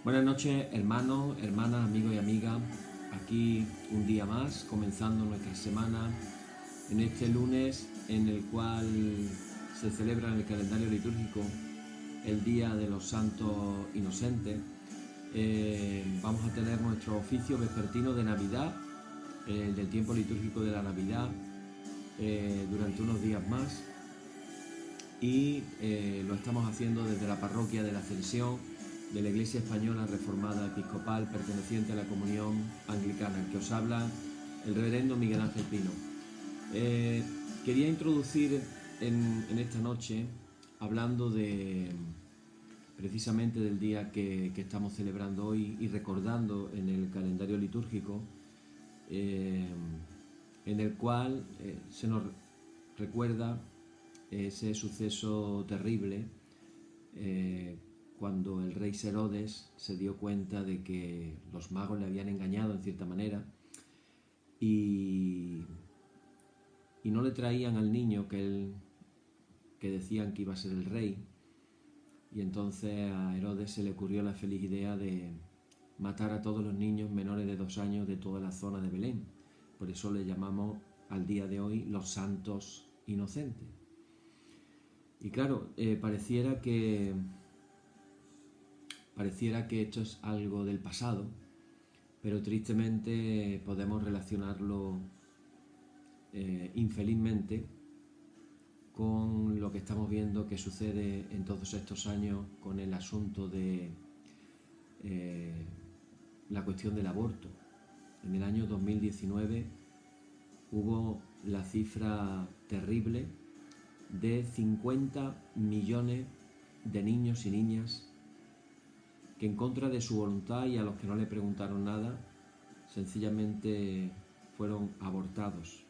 Buenas noches, hermanos, hermanas, amigos y amigas. Aquí un día más, comenzando nuestra semana, en este lunes en el cual se celebra en el calendario litúrgico el Día de los Santos Inocentes. Vamos a tener nuestro oficio vespertino de Navidad, del tiempo litúrgico de la Navidad, durante unos días más. Y lo estamos haciendo desde la parroquia de la Ascensión de la Iglesia Española Reformada Episcopal perteneciente a la Comunión Anglicana, el que os habla el reverendo Miguel Ángel Pino. Quería introducir en esta noche, hablando precisamente del día que estamos celebrando hoy y recordando en el calendario litúrgico, en el cual se nos recuerda ese suceso terrible cuando el rey Herodes se dio cuenta de que los magos le habían engañado en cierta manera y no le traían al niño que decían que iba a ser el rey. Y entonces a Herodes se le ocurrió la feliz idea de matar a todos los niños menores de 2 años de toda la zona de Belén. Por eso le llamamos al día de hoy los santos inocentes. Y claro, pareciera que esto es algo del pasado, pero tristemente podemos relacionarlo infelizmente con lo que estamos viendo que sucede en todos estos años con el asunto de la cuestión del aborto. En el año 2019 hubo la cifra terrible de 50 millones de niños y niñas que en contra de su voluntad y a los que no le preguntaron nada, sencillamente fueron abortados.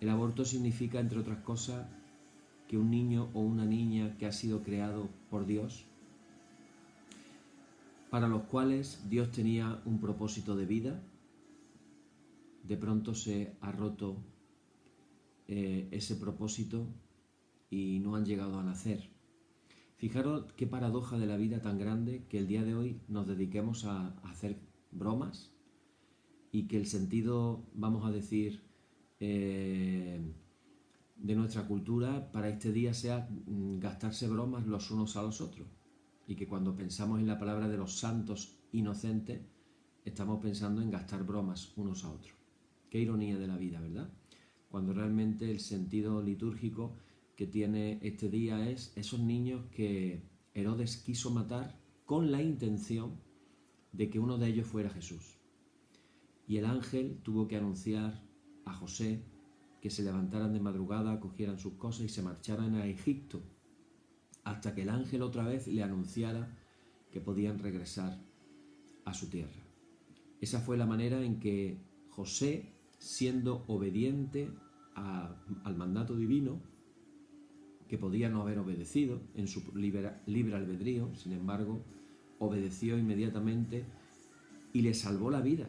El aborto significa, entre otras cosas, que un niño o una niña que ha sido creado por Dios, para los cuales Dios tenía un propósito de vida, de pronto se ha roto ese propósito y no han llegado a nacer. Fijaros qué paradoja de la vida tan grande que el día de hoy nos dediquemos a hacer bromas y que el sentido, vamos a decir, de nuestra cultura para este día sea gastarse bromas los unos a los otros. Y que cuando pensamos en la palabra de los santos inocentes, estamos pensando en gastar bromas unos a otros. Qué ironía de la vida, ¿verdad? Cuando realmente el sentido litúrgico que tiene este día es esos niños que Herodes quiso matar con la intención de que uno de ellos fuera Jesús. Y el ángel tuvo que anunciar a José que se levantaran de madrugada, cogieran sus cosas y se marcharan a Egipto, hasta que el ángel otra vez le anunciara que podían regresar a su tierra. Esa fue la manera en que José, siendo obediente al mandato divino, que podía no haber obedecido en su libre albedrío, sin embargo, obedeció inmediatamente y le salvó la vida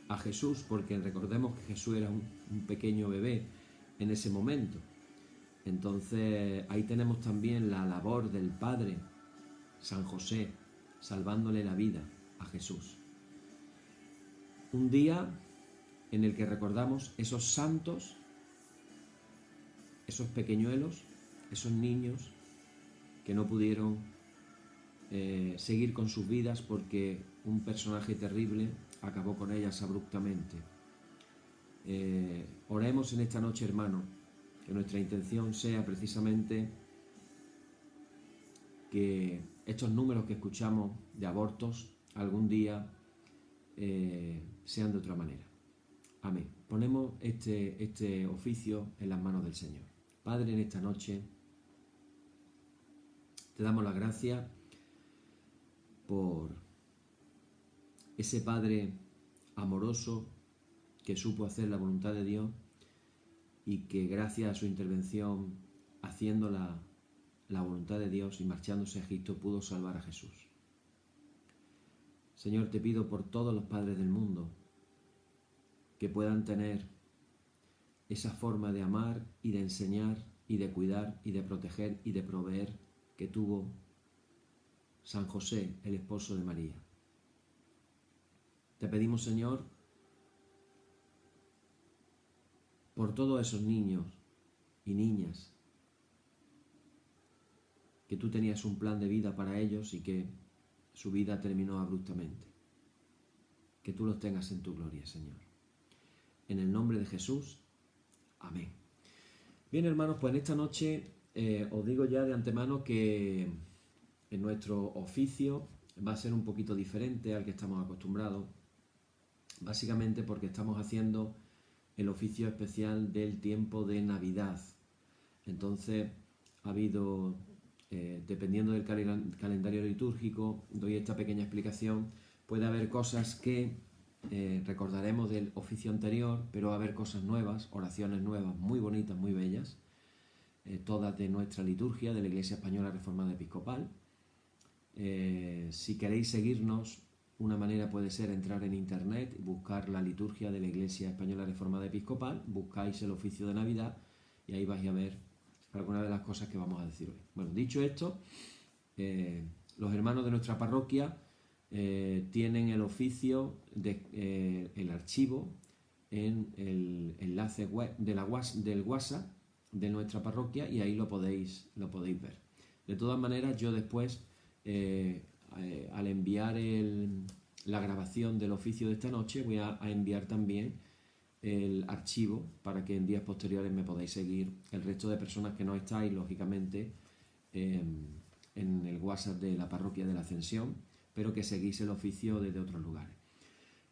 a Jesús, porque recordemos que Jesús era un pequeño bebé en ese momento. Entonces ahí tenemos también la labor del Padre, San José, salvándole la vida a Jesús. Un día en el que recordamos esos santos, esos pequeñuelos, esos niños que no pudieron seguir con sus vidas porque un personaje terrible acabó con ellas abruptamente. Oremos en esta noche, hermano, que nuestra intención sea precisamente que estos números que escuchamos de abortos algún día sean de otra manera. Amén. Ponemos este oficio en las manos del Señor. Padre, en esta noche te damos las gracias por ese Padre amoroso que supo hacer la voluntad de Dios y que gracias a su intervención, haciendo la voluntad de Dios y marchándose a Egipto, pudo salvar a Jesús. Señor, te pido por todos los padres del mundo que puedan tener esa forma de amar y de enseñar y de cuidar y de proteger y de proveer que tuvo San José, el esposo de María. Te pedimos, Señor, por todos esos niños y niñas que tú tenías un plan de vida para ellos y que su vida terminó abruptamente. Que tú los tengas en tu gloria, Señor. En el nombre de Jesús. Amén. Bien, hermanos, pues en esta noche os digo ya de antemano que en nuestro oficio va a ser un poquito diferente al que estamos acostumbrados, básicamente porque estamos haciendo el oficio especial del tiempo de Navidad. Entonces ha habido, dependiendo del calendario litúrgico, doy esta pequeña explicación, puede haber cosas que recordaremos del oficio anterior, pero va a haber cosas nuevas, oraciones nuevas, muy bonitas, muy bellas, todas de nuestra liturgia, de la Iglesia Española Reformada Episcopal. Si queréis seguirnos, una manera puede ser entrar en internet y buscar la liturgia de la Iglesia Española Reformada Episcopal, buscáis el oficio de Navidad y ahí vais a ver algunas de las cosas que vamos a decir hoy. Bueno, dicho esto, los hermanos de nuestra parroquia tienen el oficio el archivo en el enlace web del WhatsApp de nuestra parroquia y ahí lo podéis ver. De todas maneras, yo después, al enviar la grabación del oficio de esta noche, voy a enviar también el archivo para que en días posteriores me podáis seguir el resto de personas que no estáis, lógicamente, en el WhatsApp de la parroquia de la Ascensión, pero que seguís el oficio desde otros lugares.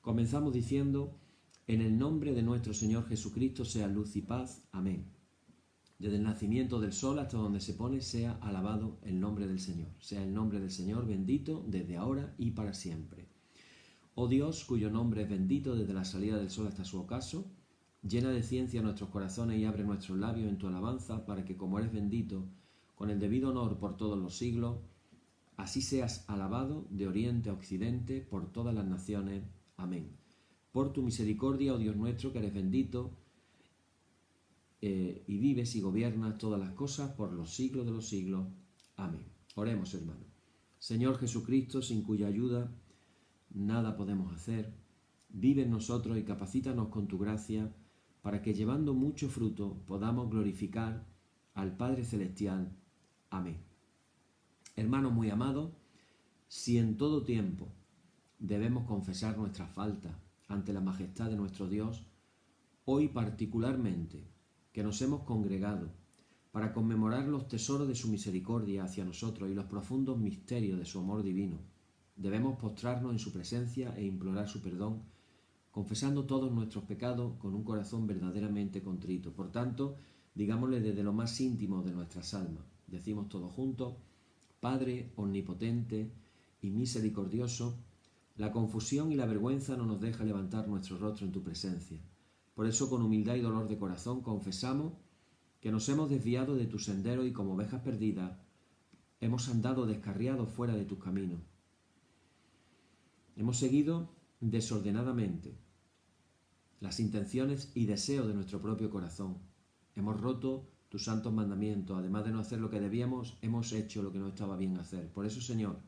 Comenzamos diciendo: en el nombre de nuestro Señor Jesucristo sea luz y paz. Amén. Desde el nacimiento del sol hasta donde se pone, sea alabado el nombre del Señor. Sea el nombre del Señor bendito desde ahora y para siempre. Oh Dios, cuyo nombre es bendito desde la salida del sol hasta su ocaso, llena de ciencia nuestros corazones y abre nuestros labios en tu alabanza, para que, como eres bendito, con el debido honor por todos los siglos, así seas alabado de oriente a occidente por todas las naciones. Amén. Por tu misericordia, oh Dios nuestro, que eres bendito, y vives y gobiernas todas las cosas por los siglos de los siglos. Amén. Oremos, hermanos. Señor Jesucristo, sin cuya ayuda nada podemos hacer, vive en nosotros y capacítanos con tu gracia, para que, llevando mucho fruto, podamos glorificar al Padre Celestial. Amén. Hermanos muy amados, si en todo tiempo debemos confesar nuestras faltas ante la majestad de nuestro Dios, hoy particularmente, que nos hemos congregado para conmemorar los tesoros de su misericordia hacia nosotros y los profundos misterios de su amor divino, debemos postrarnos en su presencia e implorar su perdón, confesando todos nuestros pecados con un corazón verdaderamente contrito. Por tanto, digámosle desde lo más íntimo de nuestras almas. Decimos todos juntos: Padre omnipotente y misericordioso, la confusión y la vergüenza no nos deja levantar nuestro rostro en tu presencia. Por eso, con humildad y dolor de corazón, confesamos que nos hemos desviado de tu sendero y, como ovejas perdidas, hemos andado descarriados fuera de tus caminos. Hemos seguido desordenadamente las intenciones y deseos de nuestro propio corazón. Hemos roto tus santos mandamientos. Además de no hacer lo que debíamos, hemos hecho lo que no estaba bien hacer. Por eso, Señor,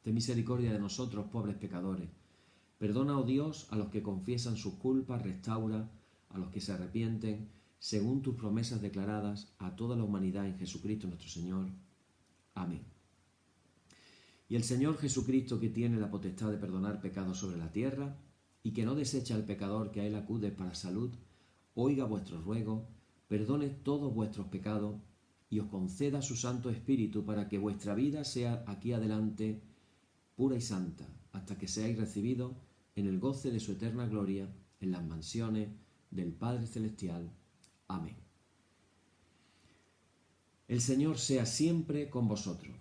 ten misericordia de nosotros, pobres pecadores. Perdona, oh Dios, a los que confiesan sus culpas, restaura a los que se arrepienten, según tus promesas declaradas a toda la humanidad en Jesucristo nuestro Señor. Amén. Y el Señor Jesucristo, que tiene la potestad de perdonar pecados sobre la tierra, y que no desecha al pecador que a él acude para salud, oiga vuestros ruegos, perdone todos vuestros pecados, y os conceda su Santo Espíritu, para que vuestra vida sea aquí adelante pura y santa, hasta que seáis recibidos en el goce de su eterna gloria, en las mansiones del Padre Celestial. Amén. El Señor sea siempre con vosotros.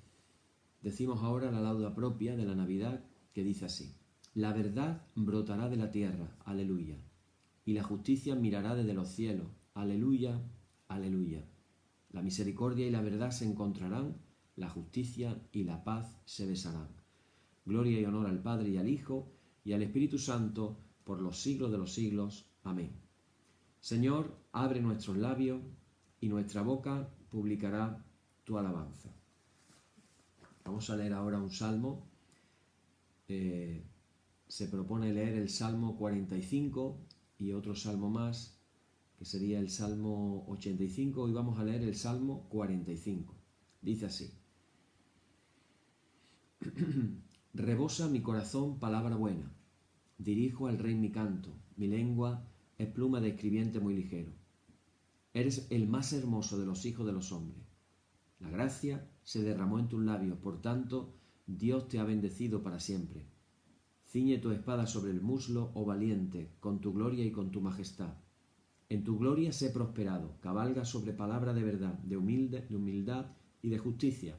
Decimos ahora la lauda propia de la Navidad, que dice así: la verdad brotará de la tierra, aleluya, y la justicia mirará desde los cielos, aleluya, aleluya. La misericordia y la verdad se encontrarán, la justicia y la paz se besarán. Gloria y honor al Padre y al Hijo y al Espíritu Santo, por los siglos de los siglos. Amén. Señor, abre nuestros labios y nuestra boca publicará tu alabanza. Vamos a leer ahora un salmo. Se propone leer el Salmo 45 y otro salmo más, que sería el Salmo 85. Hoy vamos a leer el Salmo 45. Dice así: Rebosa mi corazón palabra buena, dirijo al Rey mi canto, mi lengua es pluma de escribiente muy ligero. Eres el más hermoso de los hijos de los hombres. La gracia se derramó en tus labios, por tanto, Dios te ha bendecido para siempre. Ciñe tu espada sobre el muslo, oh valiente, con tu gloria y con tu majestad. En tu gloria sé prosperado, cabalga sobre palabra de verdad, de humildad y de justicia.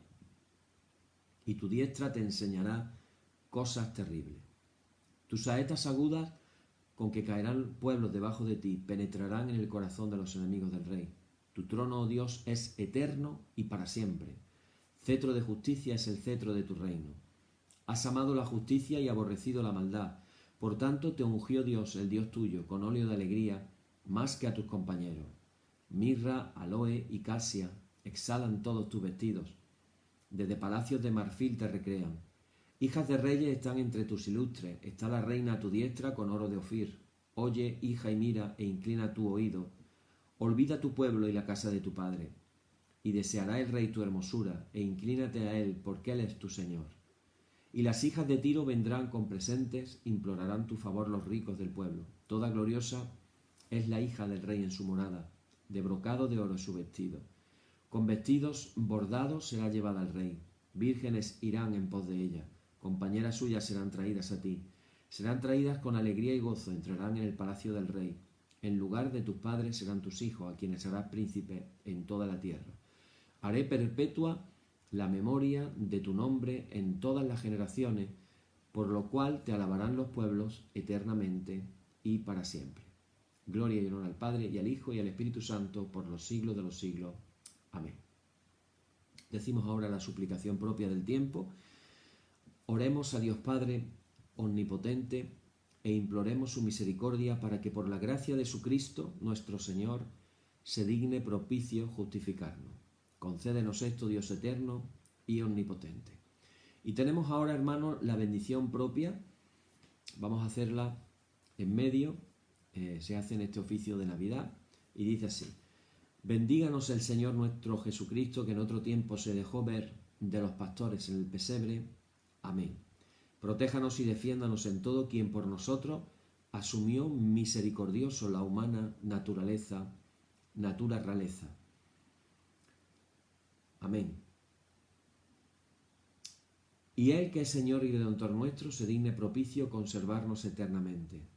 Y tu diestra te enseñará cosas terribles. Tus saetas agudas, con que caerán pueblos debajo de ti, penetrarán en el corazón de los enemigos del rey. Tu trono, oh Dios, es eterno y para siempre. Cetro de justicia es el cetro de tu reino. Has amado la justicia y aborrecido la maldad. Por tanto te ungió Dios, el Dios tuyo, con óleo de alegría, más que a tus compañeros. Mirra, aloe y casia exhalan todos tus vestidos. Desde palacios de marfil te recrean. Hijas de reyes están entre tus ilustres. Está la reina a tu diestra con oro de Ofir. Oye, hija, y mira, e inclina tu oído. Olvida tu pueblo y la casa de tu padre. Y deseará el rey tu hermosura, e inclínate a él, porque él es tu Señor. Y las hijas de Tiro vendrán con presentes, implorarán tu favor los ricos del pueblo. Toda gloriosa es la hija del rey en su morada, de brocado de oro su vestido. Con vestidos bordados será llevada al rey. Vírgenes irán en pos de ella, compañeras suyas serán traídas a ti. Serán traídas con alegría y gozo, entrarán en el palacio del rey. En lugar de tus padres serán tus hijos, a quienes harás príncipe en toda la tierra. Haré perpetua la memoria de tu nombre en todas las generaciones, por lo cual te alabarán los pueblos eternamente y para siempre. Gloria y honor al Padre, y al Hijo, y al Espíritu Santo, por los siglos de los siglos. Amén. Decimos ahora la suplicación propia del tiempo. Oremos a Dios Padre omnipotente e imploremos su misericordia para que por la gracia de su Cristo, nuestro Señor, se digne propicio justificarnos. Concédenos esto, Dios eterno y omnipotente. Y tenemos ahora, hermanos, la bendición propia. Vamos a hacerla en medio. Se hace en este oficio de Navidad. Y dice así: Bendíganos el Señor nuestro Jesucristo, que en otro tiempo se dejó ver de los pastores en el pesebre. Amén. Protéjanos y defiéndanos en todo quien por nosotros asumió misericordioso la humana naturaleza. Amén. Y Él, que es Señor y Redentor nuestro, se digne propicio conservarnos eternamente.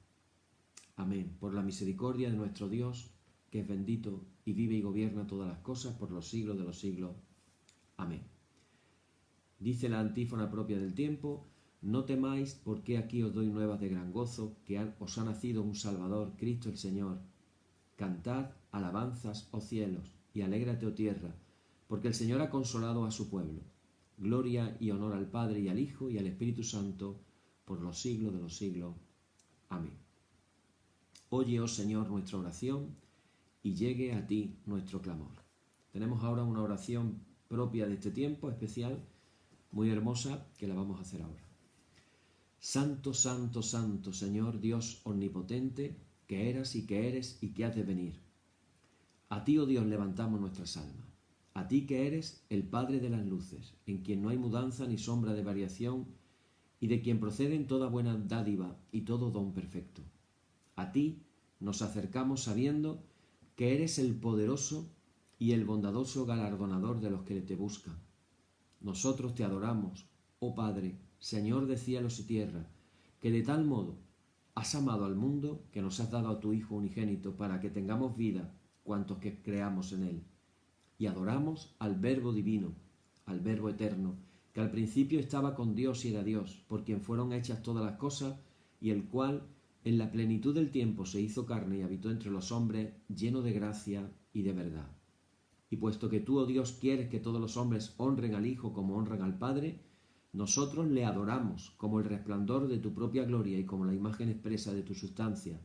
Amén. Por la misericordia de nuestro Dios, que es bendito y vive y gobierna todas las cosas por los siglos de los siglos. Amén. Dice la antífona propia del tiempo: No temáis, porque aquí os doy nuevas de gran gozo, que os ha nacido un Salvador, Cristo el Señor. Cantad alabanzas, oh cielos, y alégrate, oh tierra, porque el Señor ha consolado a su pueblo. Gloria y honor al Padre y al Hijo y al Espíritu Santo, por los siglos de los siglos. Amén. Oye, oh Señor, nuestra oración, y llegue a ti nuestro clamor. Tenemos ahora una oración propia de este tiempo especial, muy hermosa, que la vamos a hacer ahora. Santo, santo, santo, Señor Dios omnipotente, que eras y que eres y que has de venir. A ti, oh Dios, levantamos nuestras almas. A ti que eres el Padre de las luces, en quien no hay mudanza ni sombra de variación, y de quien proceden toda buena dádiva y todo don perfecto. A ti nos acercamos sabiendo que eres el poderoso y el bondadoso galardonador de los que te buscan. Nosotros te adoramos, oh Padre, Señor de cielos y tierra, que de tal modo has amado al mundo que nos has dado a tu Hijo unigénito para que tengamos vida cuantos que creamos en él. Y adoramos al Verbo divino, al Verbo eterno, que al principio estaba con Dios y era Dios, por quien fueron hechas todas las cosas, y el cual en la plenitud del tiempo se hizo carne y habitó entre los hombres, lleno de gracia y de verdad. Y puesto que tú, oh Dios, quieres que todos los hombres honren al Hijo como honran al Padre, nosotros le adoramos como el resplandor de tu propia gloria y como la imagen expresa de tu sustancia,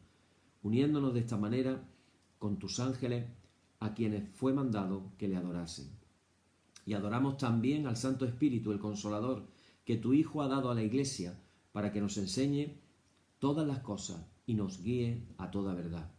uniéndonos de esta manera con tus ángeles, a quienes fue mandado que le adorasen. Y adoramos también al Santo Espíritu, el Consolador, que tu Hijo ha dado a la Iglesia para que nos enseñe todas las cosas y nos guíe a toda verdad.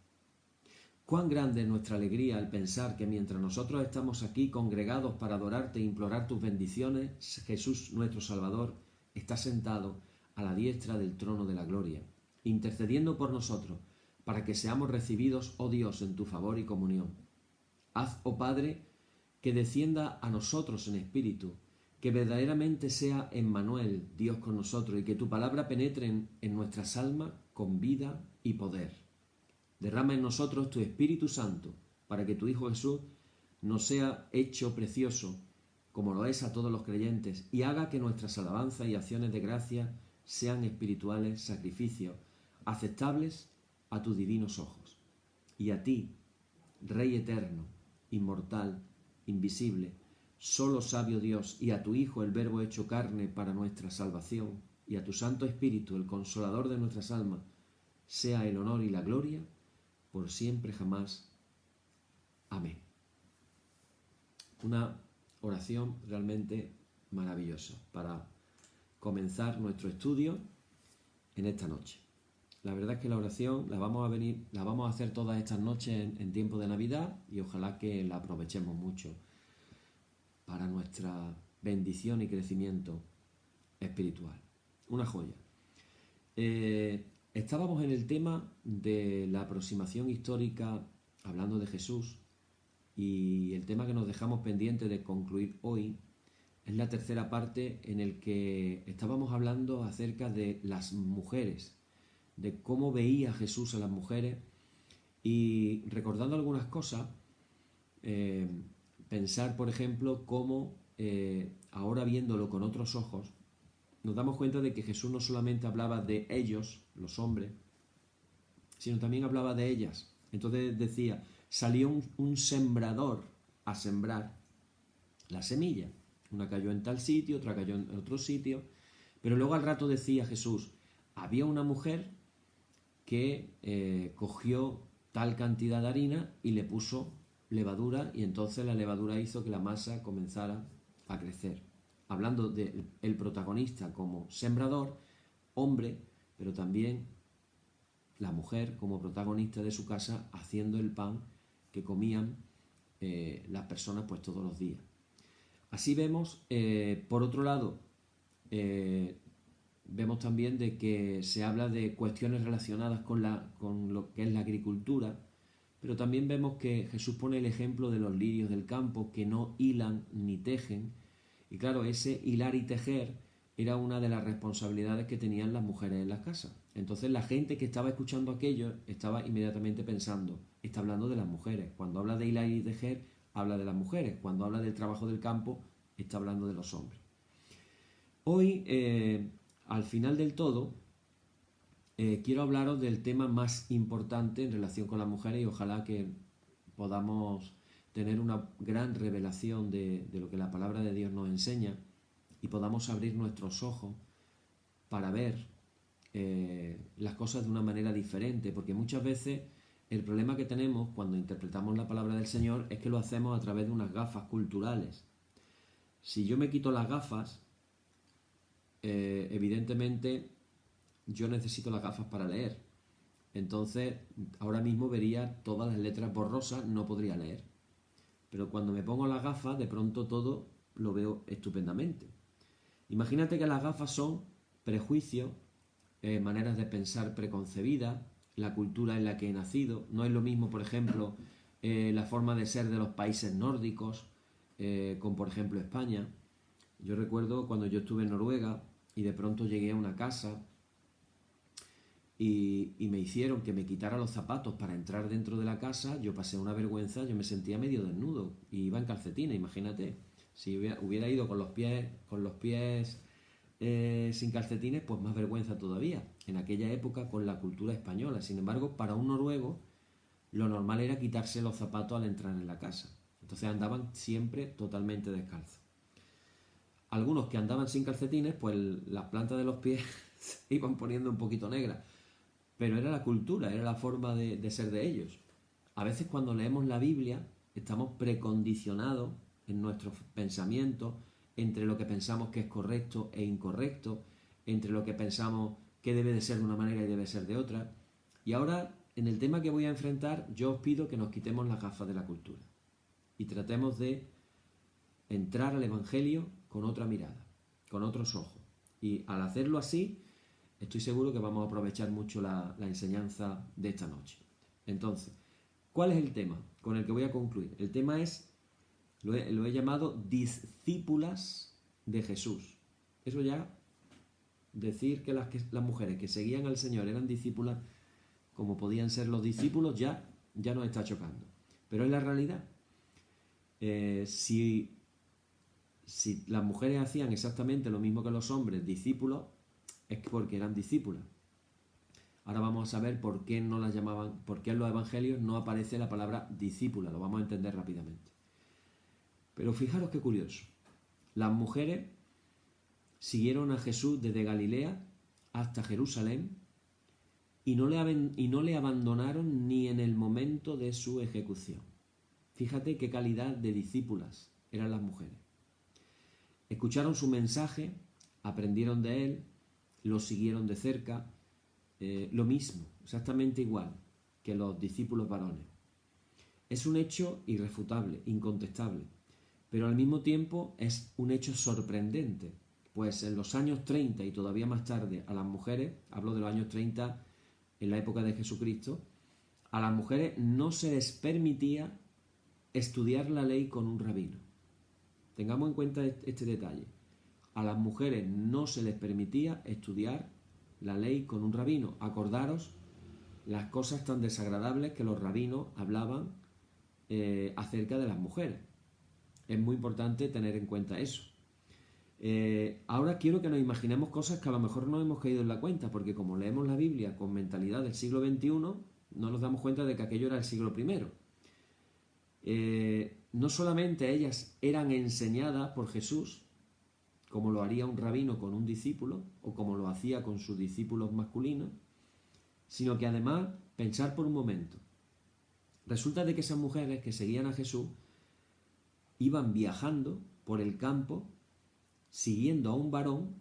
Cuán grande es nuestra alegría al pensar que mientras nosotros estamos aquí congregados para adorarte e implorar tus bendiciones, Jesús nuestro Salvador está sentado a la diestra del trono de la gloria, intercediendo por nosotros, para que seamos recibidos, oh Dios, en tu favor y comunión. Haz, oh Padre, que descienda a nosotros en espíritu, que verdaderamente sea Emmanuel, Dios con nosotros, y que tu palabra penetre en nuestras almas con vida y poder. Derrama en nosotros tu Espíritu Santo, para que tu Hijo Jesús nos sea hecho precioso, como lo es a todos los creyentes, y haga que nuestras alabanzas y acciones de gracia sean espirituales sacrificios, aceptables a tus divinos ojos. Y a ti, Rey eterno, inmortal, invisible, solo sabio Dios, y a tu Hijo, el Verbo hecho carne para nuestra salvación, y a tu Santo Espíritu, el Consolador de nuestras almas, sea el honor y la gloria por siempre jamás. Amén. Una oración realmente maravillosa para comenzar nuestro estudio en esta noche. La verdad es que la oración la vamos a hacer todas estas noches en tiempo de Navidad, y ojalá que la aprovechemos mucho para nuestra bendición y crecimiento espiritual. Una joya. Estábamos en el tema de la aproximación histórica hablando de Jesús, y el tema que nos dejamos pendiente de concluir hoy es la tercera parte, en el que estábamos hablando acerca de las mujeres, de cómo veía Jesús a las mujeres, y recordando algunas cosas, pensar, por ejemplo, cómo ahora viéndolo con otros ojos, nos damos cuenta de que Jesús no solamente hablaba de ellos, los hombres, sino también hablaba de ellas. Entonces decía, salió un sembrador a sembrar la semilla. Una cayó en tal sitio, otra cayó en otro sitio, pero luego al rato decía Jesús, había una mujer que cogió tal cantidad de harina y le puso levadura, y entonces la levadura hizo que la masa comenzara a crecer. Hablando del protagonista como sembrador, hombre, pero también la mujer como protagonista de su casa, haciendo el pan que comían las personas pues todos los días. Así vemos, por otro lado, vemos también de que se habla de cuestiones relacionadas con lo que es la agricultura, pero también vemos que Jesús pone el ejemplo de los lirios del campo, que no hilan ni tejen. Y claro, ese hilar y tejer era una de las responsabilidades que tenían las mujeres en las casas. Entonces la gente que estaba escuchando aquello estaba inmediatamente pensando, está hablando de las mujeres. Cuando habla de hilar y tejer, habla de las mujeres. Cuando habla del trabajo del campo, está hablando de los hombres. Hoy, al final del todo, quiero hablaros del tema más importante en relación con las mujeres, y ojalá que podamos tener una gran revelación de lo que la palabra de Dios nos enseña, y podamos abrir nuestros ojos para ver las cosas de una manera diferente, porque muchas veces el problema que tenemos cuando interpretamos la palabra del Señor es que lo hacemos a través de unas gafas culturales. Si yo me quito las gafas, evidentemente yo necesito las gafas para leer. Entonces ahora mismo vería todas las letras borrosas, no podría leer. Pero cuando me pongo las gafas, de pronto todo lo veo estupendamente. Imagínate que las gafas son prejuicios, maneras de pensar preconcebidas, la cultura en la que he nacido. No es lo mismo, por ejemplo, la forma de ser de los países nórdicos, con por ejemplo España. Yo recuerdo cuando yo estuve en Noruega y de pronto llegué a una casa y me hicieron que me quitara los zapatos para entrar dentro de la casa. Yo pasé una vergüenza, yo me sentía medio desnudo y iba en calcetines. Imagínate, si hubiera ido con los pies sin calcetines, pues más vergüenza todavía. En aquella época con la cultura española. Sin embargo, para un noruego lo normal era quitarse los zapatos al entrar en la casa. Entonces andaban siempre totalmente descalzos. Algunos que andaban sin calcetines, pues las plantas de los pies se iban poniendo un poquito negras. Pero era la cultura, era la forma de ser de ellos. A veces cuando leemos la Biblia estamos precondicionados en nuestros pensamientos, entre lo que pensamos que es correcto e incorrecto, entre lo que pensamos que debe de ser de una manera y debe ser de otra. Y ahora, en el tema que voy a enfrentar, yo os pido que nos quitemos las gafas de la cultura y tratemos de entrar al Evangelio con otra mirada, con otros ojos. Y al hacerlo así, estoy seguro que vamos a aprovechar mucho la enseñanza de esta noche. Entonces, ¿cuál es el tema con el que voy a concluir? El tema es, lo he llamado discípulas de Jesús. Eso ya, decir que las mujeres que seguían al Señor eran discípulas, como podían ser los discípulos, ya nos está chocando. Pero es la realidad. Si las mujeres hacían exactamente lo mismo que los hombres, discípulos, es porque eran discípulas. Ahora vamos a saber por qué no las llamaban, por qué en los evangelios no aparece la palabra discípula, lo vamos a entender rápidamente. Pero fijaros qué curioso. Las mujeres siguieron a Jesús desde Galilea hasta Jerusalén y no le abandonaron ni en el momento de su ejecución. Fíjate qué calidad de discípulas eran las mujeres. Escucharon su mensaje, aprendieron de él, lo siguieron de cerca, lo mismo, exactamente igual que los discípulos varones. Es un hecho irrefutable, incontestable, pero al mismo tiempo es un hecho sorprendente, pues en los años 30 y todavía más tarde a las mujeres, hablo de los años 30 en la época de Jesucristo, a las mujeres no se les permitía estudiar la ley con un rabino. Tengamos en cuenta este detalle. A las mujeres no se les permitía estudiar la ley con un rabino. Acordaros las cosas tan desagradables que los rabinos hablaban acerca de las mujeres. Es muy importante tener en cuenta eso. Ahora quiero que nos imaginemos cosas que a lo mejor no hemos caído en la cuenta, porque como leemos la Biblia con mentalidad del siglo XXI, no nos damos cuenta de que aquello era el siglo I. No solamente ellas eran enseñadas por Jesús, como lo haría un rabino con un discípulo, o como lo hacía con sus discípulos masculinos, sino que además, pensar por un momento, resulta de que esas mujeres que seguían a Jesús iban viajando por el campo, siguiendo a un varón,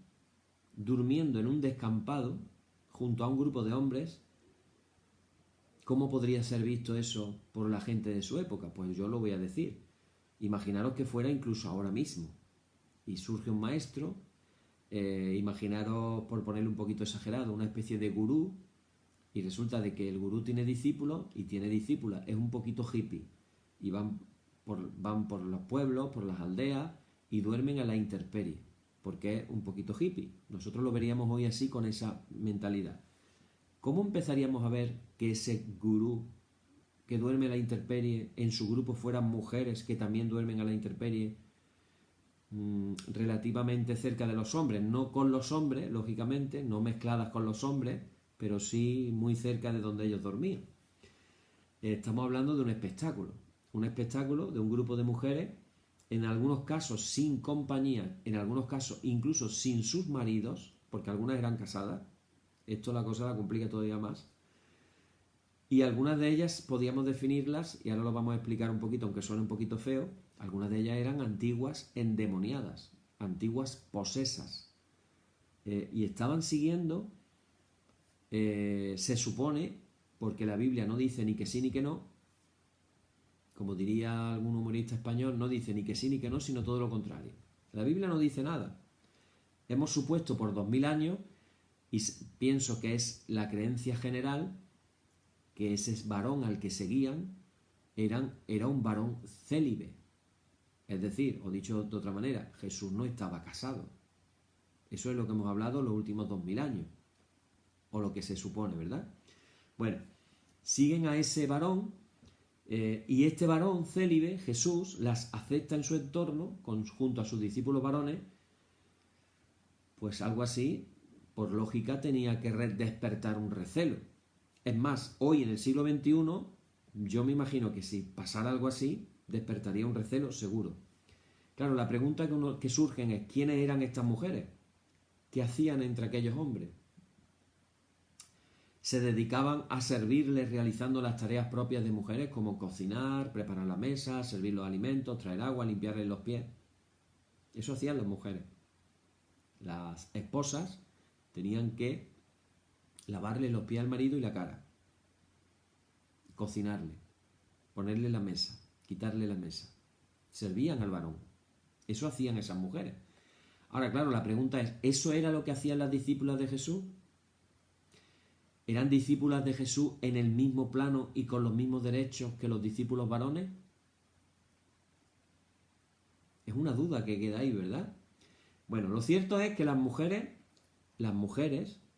durmiendo en un descampado, junto a un grupo de hombres. ¿Cómo podría ser visto eso por la gente de su época? Pues yo lo voy a decir. Imaginaros que fuera incluso ahora mismo. Y surge un maestro, imaginaros, por ponerle un poquito exagerado, una especie de gurú, y resulta de que el gurú tiene discípulos y tiene discípulas, es un poquito hippie, y van por los pueblos, por las aldeas, y duermen a la intemperie, porque es un poquito hippie. Nosotros lo veríamos hoy así, con esa mentalidad. ¿Cómo empezaríamos a ver que ese gurú que duerme a la intemperie, en su grupo fueran mujeres que también duermen a la intemperie, relativamente cerca de los hombres, no con los hombres, lógicamente, no mezcladas con los hombres, pero sí muy cerca de donde ellos dormían? Estamos hablando de un espectáculo de un grupo de mujeres, en algunos casos sin compañía, en algunos casos incluso sin sus maridos, porque algunas eran casadas. Esto la cosa la complica todavía más. Y algunas de ellas podíamos definirlas, y ahora lo vamos a explicar un poquito, aunque suene un poquito feo. Algunas de ellas eran antiguas endemoniadas, antiguas posesas, y estaban siguiendo, se supone, porque la Biblia no dice ni que sí ni que no, como diría algún humorista español, no dice ni que sí ni que no, sino todo lo contrario. La Biblia no dice nada. Hemos supuesto por 2000 años, y pienso que es la creencia general, que ese varón al que seguían era un varón célibe. Es decir, o dicho de otra manera, Jesús no estaba casado. Eso es lo que hemos hablado los últimos 2000 años, o lo que se supone, ¿verdad? Bueno, siguen a ese varón, y este varón célibe, Jesús, las acepta en su entorno, junto a sus discípulos varones. Pues algo así, por lógica, tenía que despertar un recelo. Es más, hoy en el siglo XXI, yo me imagino que si pasara algo así, despertaría un recelo seguro. Claro, la pregunta que surgen es: ¿quiénes eran estas mujeres? ¿Qué hacían entre aquellos hombres? se dedicaban a servirles realizando las tareas propias de mujeres como cocinar, preparar la mesa, servir los alimentos, traer agua, limpiarles los pies. Eso hacían las mujeres. Las esposas tenían que lavarle los pies al marido y la cara, cocinarle, ponerle la mesa, quitarle la mesa. Servían al varón. Eso hacían esas mujeres. Ahora, claro, la pregunta es, ¿eso era lo que hacían las discípulas de Jesús? ¿Eran discípulas de Jesús en el mismo plano y con los mismos derechos que los discípulos varones? Es una duda que queda ahí, ¿verdad? Bueno, lo cierto es que las mujeres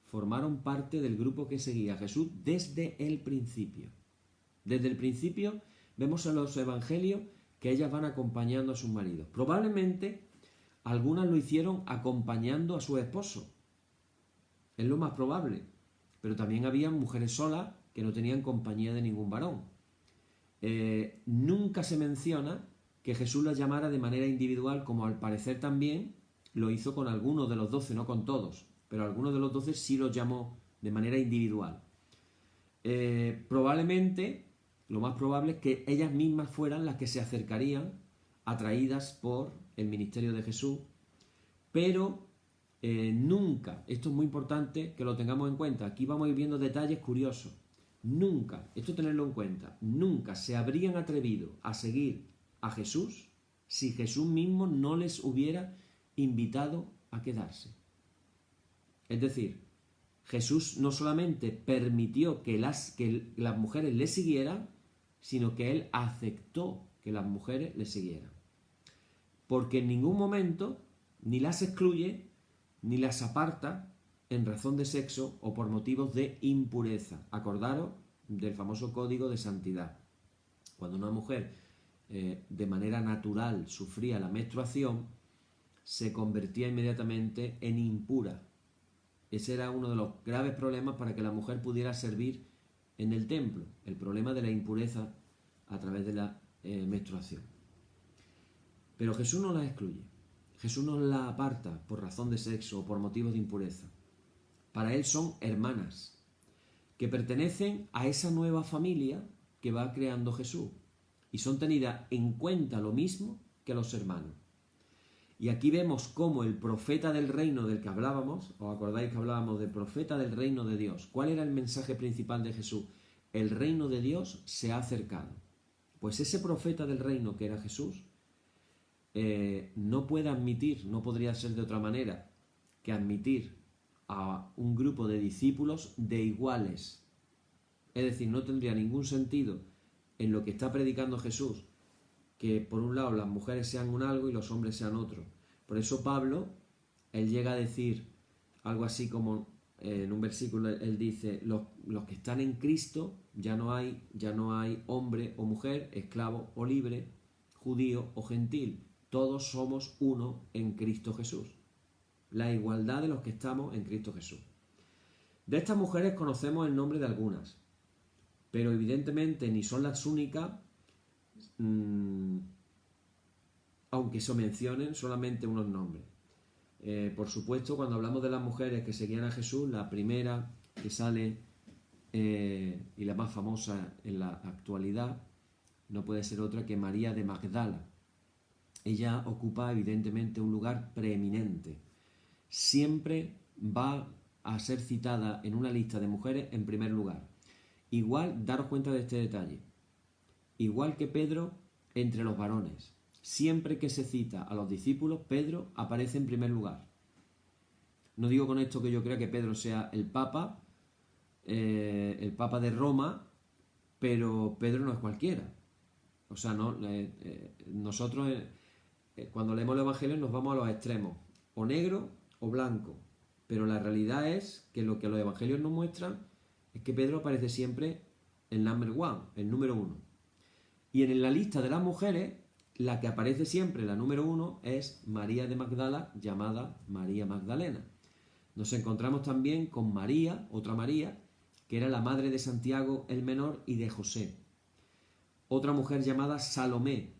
formaron parte del grupo que seguía a Jesús desde el principio. Desde el principio vemos en los evangelios que ellas van acompañando a sus maridos. Probablemente algunas lo hicieron acompañando a su esposo. Es lo más probable. Pero también había mujeres solas que no tenían compañía de ningún varón. Nunca se menciona que Jesús las llamara de manera individual, como al parecer también lo hizo con algunos de los 12, no con todos, pero algunos de los 12 sí los llamó de manera individual. Probablemente, lo más probable es que ellas mismas fueran las que se acercarían, atraídas por el ministerio de Jesús, pero nunca, esto es muy importante que lo tengamos en cuenta, aquí vamos a ir viendo detalles curiosos, nunca, esto tenerlo en cuenta, nunca se habrían atrevido a seguir a Jesús si Jesús mismo no les hubiera invitado a quedarse. Es decir, Jesús no solamente permitió que las mujeres le siguieran, sino que Él aceptó que las mujeres le siguieran. Porque en ningún momento ni las excluye ni las aparta en razón de sexo o por motivos de impureza. Acordaros del famoso código de santidad. Cuando una mujer de manera natural sufría la menstruación, se convertía inmediatamente en impura. Ese era uno de los graves problemas para que la mujer pudiera servir en el templo, el problema de la impureza a través de la menstruación. Pero Jesús no las excluye. Jesús no las aparta por razón de sexo o por motivos de impureza. Para Él son hermanas, que pertenecen a esa nueva familia que va creando Jesús, y son tenidas en cuenta lo mismo que los hermanos. Y aquí vemos cómo el profeta del reino del que hablábamos, ¿os acordáis que hablábamos del profeta del reino de Dios? ¿Cuál era el mensaje principal de Jesús? El reino de Dios se ha acercado. Pues ese profeta del reino que era Jesús, no puede admitir, no podría ser de otra manera que admitir a un grupo de discípulos de iguales. Es decir, no tendría ningún sentido en lo que está predicando Jesús que por un lado las mujeres sean un algo y los hombres sean otro. Por eso Pablo, él llega a decir algo así como, en un versículo él dice, los que están en Cristo ya no hay hombre o mujer, esclavo o libre, judío o gentil. Todos somos uno en Cristo Jesús. La igualdad de los que estamos en Cristo Jesús. De estas mujeres conocemos el nombre de algunas, pero evidentemente ni son las únicas, aunque se mencionen solamente unos nombres. Por supuesto, cuando hablamos de las mujeres que seguían a Jesús, la primera que sale y la más famosa en la actualidad no puede ser otra que María de Magdala. Ella ocupa evidentemente un lugar preeminente. Siempre va a ser citada en una lista de mujeres en primer lugar. Igual, daros cuenta de este detalle. Igual que Pedro entre los varones. Siempre que se cita a los discípulos, Pedro aparece en primer lugar. No digo con esto que yo crea que Pedro sea el Papa de Roma, pero Pedro no es cualquiera. O sea, nosotros cuando leemos el Evangelio nos vamos a los extremos, o negro o blanco. Pero la realidad es que lo que los Evangelios nos muestran es que Pedro aparece siempre el number one, el número uno. Y en la lista de las mujeres, la que aparece siempre, la número uno, es María de Magdala, llamada María Magdalena. Nos encontramos también con María, otra María, que era la madre de Santiago el menor y de José. Otra mujer llamada Salomé.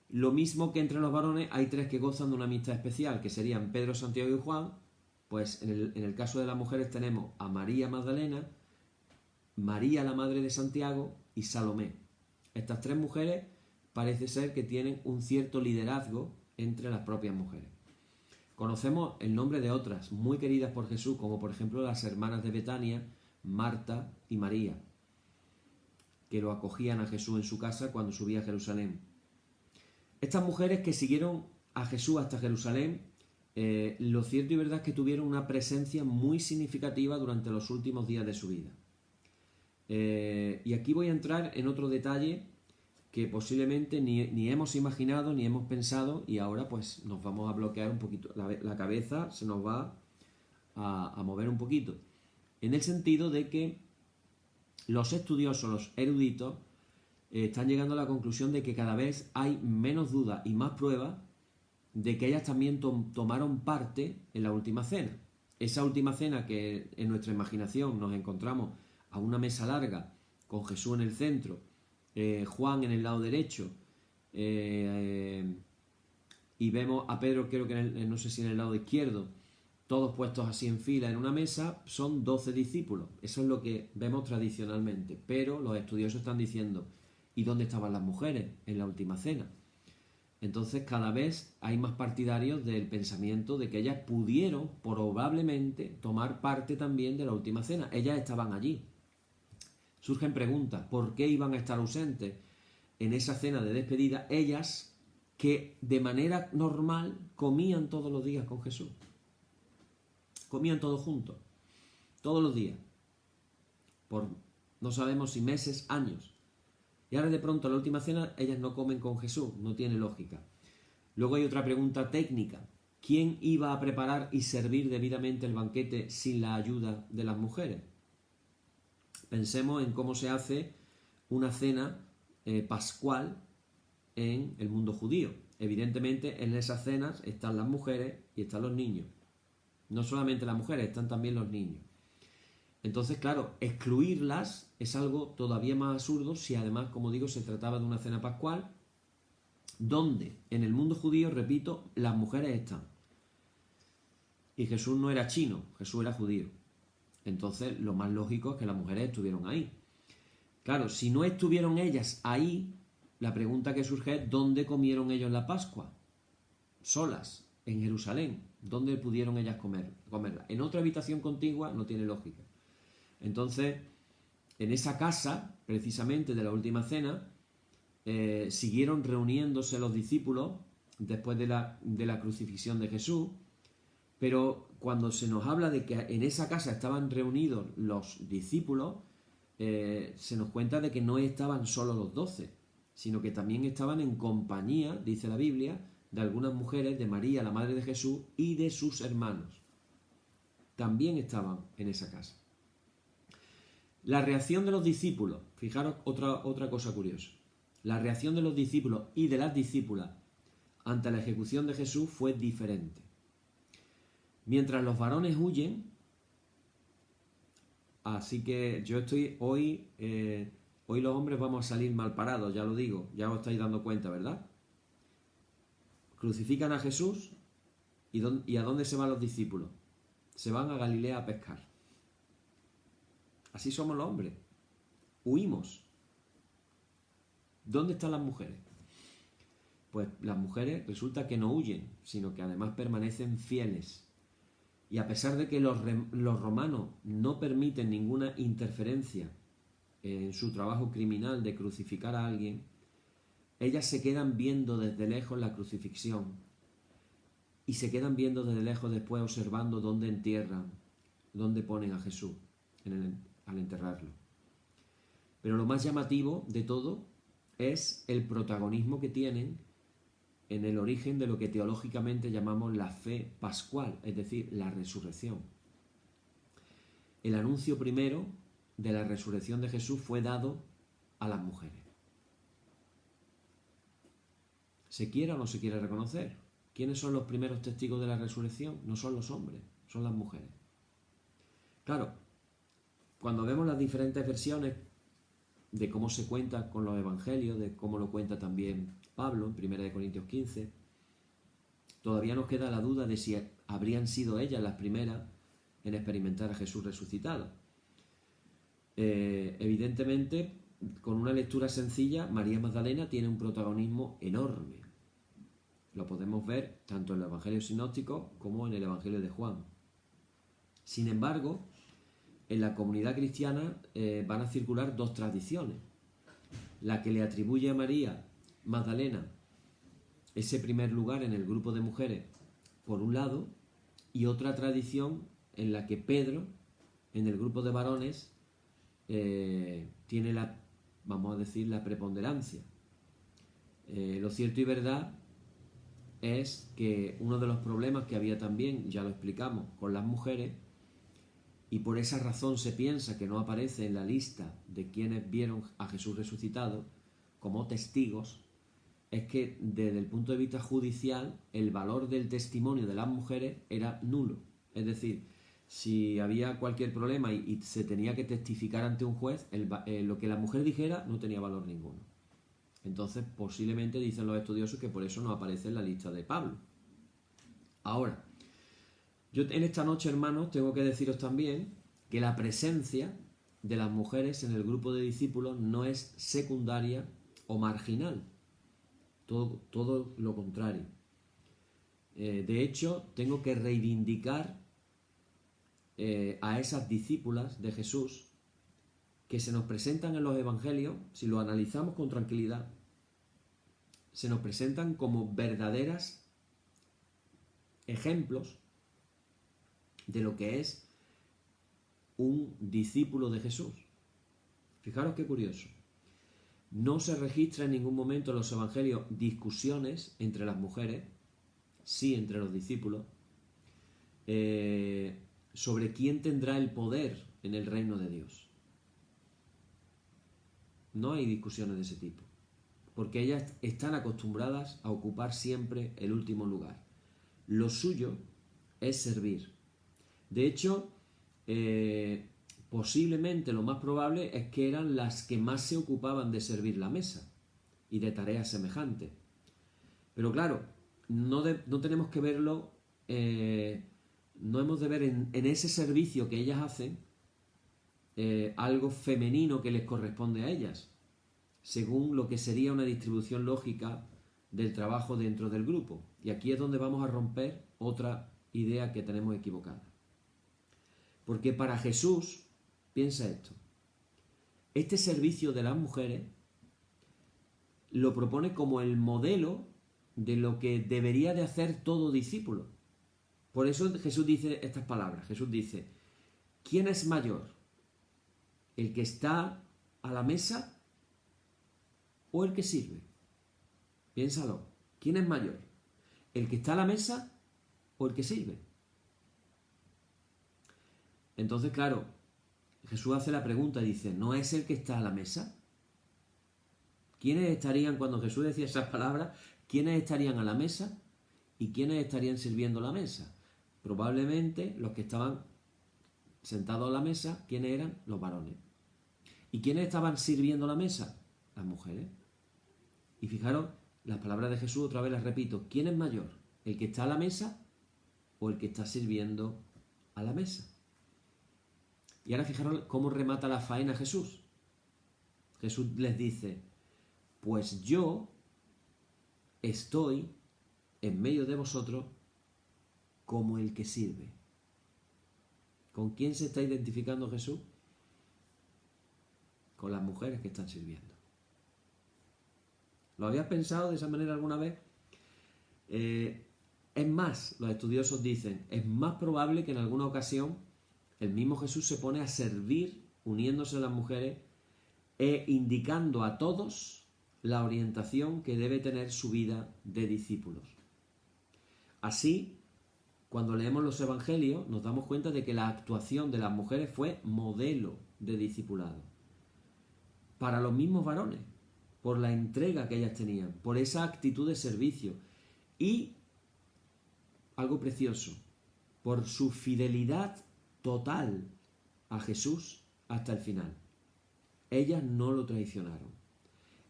Lo mismo que entre los varones hay tres que gozan de una amistad especial, que serían Pedro, Santiago y Juan, Pues en el caso de las mujeres tenemos a María Magdalena, María la madre de Santiago y Salomé. Estas tres mujeres parece ser que tienen un cierto liderazgo entre las propias mujeres. Conocemos el nombre de otras muy queridas por Jesús, como por ejemplo las hermanas de Betania, Marta y María, que lo acogían a Jesús en su casa cuando subía a Jerusalén. Estas mujeres que siguieron a Jesús hasta Jerusalén, lo cierto y verdad es que tuvieron una presencia muy significativa durante los últimos días de su vida. Y aquí voy a entrar en otro detalle que posiblemente ni hemos imaginado ni hemos pensado, y ahora pues nos vamos a bloquear un poquito, la cabeza se nos va a mover un poquito, en el sentido de que los estudiosos, los eruditos, están llegando a la conclusión de que cada vez hay menos dudas y más pruebas de que ellas también tomaron parte en la última cena. Esa última cena que en nuestra imaginación nos encontramos a una mesa larga con Jesús en el centro, Juan en el lado derecho, y vemos a Pedro, creo que no sé si en el lado izquierdo, todos puestos así en fila en una mesa, son 12 discípulos. Eso es lo que vemos tradicionalmente. Pero los estudiosos están diciendo, ¿y dónde estaban las mujeres en la última cena? Entonces cada vez hay más partidarios del pensamiento de que ellas pudieron probablemente tomar parte también de la última cena. Ellas estaban allí. Surgen preguntas, ¿por qué iban a estar ausentes en esa cena de despedida ellas que de manera normal comían todos los días con Jesús? Comían todos juntos, todos los días, por no sabemos si meses, años. Y ahora de pronto, en la última cena, ellas no comen con Jesús, no tiene lógica. Luego hay otra pregunta técnica. ¿Quién iba a preparar y servir debidamente el banquete sin la ayuda de las mujeres? Pensemos en cómo se hace una cena pascual en el mundo judío. Evidentemente, en esas cenas están las mujeres y están los niños. No solamente las mujeres, están también los niños. Entonces, claro, excluirlas es algo todavía más absurdo si además, como digo, se trataba de una cena pascual donde en el mundo judío, repito, las mujeres están. Y Jesús no era chino, Jesús era judío. Entonces, lo más lógico es que las mujeres estuvieron ahí. Claro, si no estuvieron ellas ahí, la pregunta que surge es ¿dónde comieron ellos la Pascua? Solas, en Jerusalén. ¿Dónde pudieron ellas comerla? En otra habitación contigua no tiene lógica. Entonces, en esa casa, precisamente de la última cena, siguieron reuniéndose los discípulos después de la crucifixión de Jesús, pero cuando se nos habla de que en esa casa estaban reunidos los discípulos, se nos cuenta de que no estaban solo los 12, sino que también estaban en compañía, dice la Biblia, de algunas mujeres, de María, la madre de Jesús, y de sus hermanos. También estaban en esa casa. La reacción de los discípulos, fijaros otra cosa curiosa, la reacción de los discípulos y de las discípulas ante la ejecución de Jesús fue diferente. Mientras los varones huyen, así que yo estoy hoy los hombres vamos a salir mal parados, ya lo digo, ya os estáis dando cuenta, ¿verdad? Crucifican a Jesús y ¿a dónde se van los discípulos? Se van a Galilea a pescar. Así somos los hombres. Huimos. ¿Dónde están las mujeres? Pues las mujeres resulta que no huyen, sino que además permanecen fieles. Y a pesar de que los romanos no permiten ninguna interferencia en su trabajo criminal de crucificar a alguien, ellas se quedan viendo desde lejos la crucifixión y se quedan viendo desde lejos después observando dónde entierran, dónde ponen a Jesús al enterrarlo. Pero lo más llamativo de todo es el protagonismo que tienen en el origen de lo que teológicamente llamamos la fe pascual, es decir, la resurrección. El anuncio primero de la resurrección de Jesús fue dado a las mujeres. ¿Se quiera o no se quiere reconocer? ¿Quiénes son los primeros testigos de la resurrección? No son los hombres, son las mujeres. Claro, cuando vemos las diferentes versiones de cómo se cuenta con los evangelios, de cómo lo cuenta también Pablo en 1 Corintios 15, todavía nos queda la duda de si habrían sido ellas las primeras en experimentar a Jesús resucitado. Evidentemente, con una lectura sencilla, María Magdalena tiene un protagonismo enorme. Lo podemos ver tanto en el Evangelio sinóptico como en el Evangelio de Juan. Sin embargo, en la comunidad cristiana van a circular dos tradiciones. La que le atribuye a María Magdalena ese primer lugar en el grupo de mujeres, por un lado, y otra tradición en la que Pedro, en el grupo de varones, tiene vamos a decir, la preponderancia. Lo cierto y verdad es que uno de los problemas que había también, ya lo explicamos, con las mujeres, y por esa razón se piensa que no aparece en la lista de quienes vieron a Jesús resucitado como testigos, es que desde el punto de vista judicial el valor del testimonio de las mujeres era nulo. Es decir, si había cualquier problema y se tenía que testificar ante un juez, lo que la mujer dijera no tenía valor ninguno. Entonces, posiblemente dicen los estudiosos que por eso no aparece en la lista de Pablo. Ahora, yo en esta noche, hermanos, tengo que deciros también que la presencia de las mujeres en el grupo de discípulos no es secundaria o marginal. Todo lo contrario. De hecho, tengo que reivindicar a esas discípulas de Jesús que se nos presentan en los evangelios, si lo analizamos con tranquilidad, se nos presentan como verdaderas ejemplos de lo que es un discípulo de Jesús. Fijaros qué curioso. No se registra en ningún momento en los evangelios discusiones entre las mujeres, sí entre los discípulos, sobre quién tendrá el poder en el reino de Dios. No hay discusiones de ese tipo, porque ellas están acostumbradas a ocupar siempre el último lugar. Lo suyo es servir. De hecho, posiblemente lo más probable es que eran las que más se ocupaban de servir la mesa y de tareas semejantes. Pero claro, no tenemos que verlo, no hemos de ver en ese servicio que ellas hacen algo femenino que les corresponde a ellas, según lo que sería una distribución lógica del trabajo dentro del grupo. Y aquí es donde vamos a romper otra idea que tenemos equivocada. Porque para Jesús, piensa esto, este servicio de las mujeres lo propone como el modelo de lo que debería de hacer todo discípulo. Por eso Jesús dice estas palabras. Jesús dice, ¿quién es mayor? ¿El que está a la mesa o el que sirve? Piénsalo. ¿Quién es mayor? ¿El que está a la mesa o el que sirve? Entonces, claro, Jesús hace la pregunta, dice, ¿no es el que está a la mesa? ¿Quiénes estarían, cuando Jesús decía esas palabras, quiénes estarían a la mesa y quiénes estarían sirviendo la mesa? Probablemente los que estaban sentados a la mesa, ¿quiénes eran? Los varones. ¿Y quiénes estaban sirviendo la mesa? Las mujeres. Y fijaros, las palabras de Jesús otra vez las repito, ¿quién es mayor? ¿El que está a la mesa o el que está sirviendo a la mesa? Y ahora fijaros cómo remata la faena Jesús. Jesús les dice, pues yo estoy en medio de vosotros como el que sirve. ¿Con quién se está identificando Jesús? Con las mujeres que están sirviendo. ¿Lo habías pensado de esa manera alguna vez? Es más, los estudiosos dicen, es más probable que en alguna ocasión el mismo Jesús se pone a servir uniéndose a las mujeres e indicando a todos la orientación que debe tener su vida de discípulos. Así, cuando leemos los evangelios, nos damos cuenta de que la actuación de las mujeres fue modelo de discipulado para los mismos varones, por la entrega que ellas tenían, por esa actitud de servicio y, algo precioso, por su fidelidad total a Jesús hasta el final. Ellas no lo traicionaron,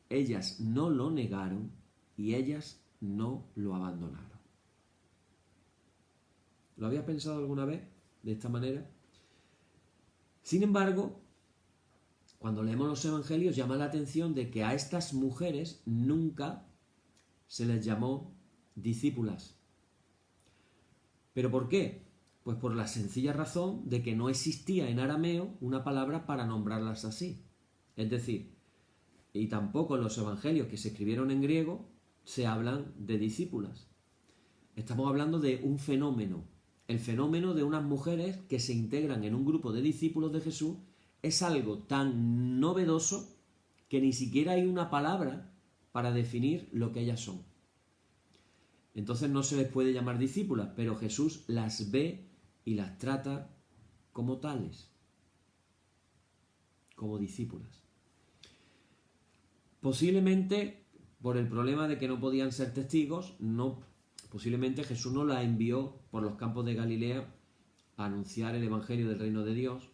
ellas no lo negaron y ellas no lo abandonaron. ¿Lo habías pensado alguna vez de esta manera? Sin embargo, cuando leemos los evangelios llama la atención de que a estas mujeres nunca se les llamó discípulas. ¿Pero por qué? Pues por la sencilla razón de que no existía en arameo una palabra para nombrarlas así. Es decir, y tampoco en los evangelios que se escribieron en griego se hablan de discípulas. Estamos hablando de un fenómeno. El fenómeno de unas mujeres que se integran en un grupo de discípulos de Jesús es algo tan novedoso que ni siquiera hay una palabra para definir lo que ellas son. Entonces no se les puede llamar discípulas, pero Jesús las ve y las trata como tales, como discípulas. Posiblemente, por el problema de que no podían ser testigos, posiblemente Jesús no la envió por los campos de Galilea a anunciar el Evangelio del Reino de Dios,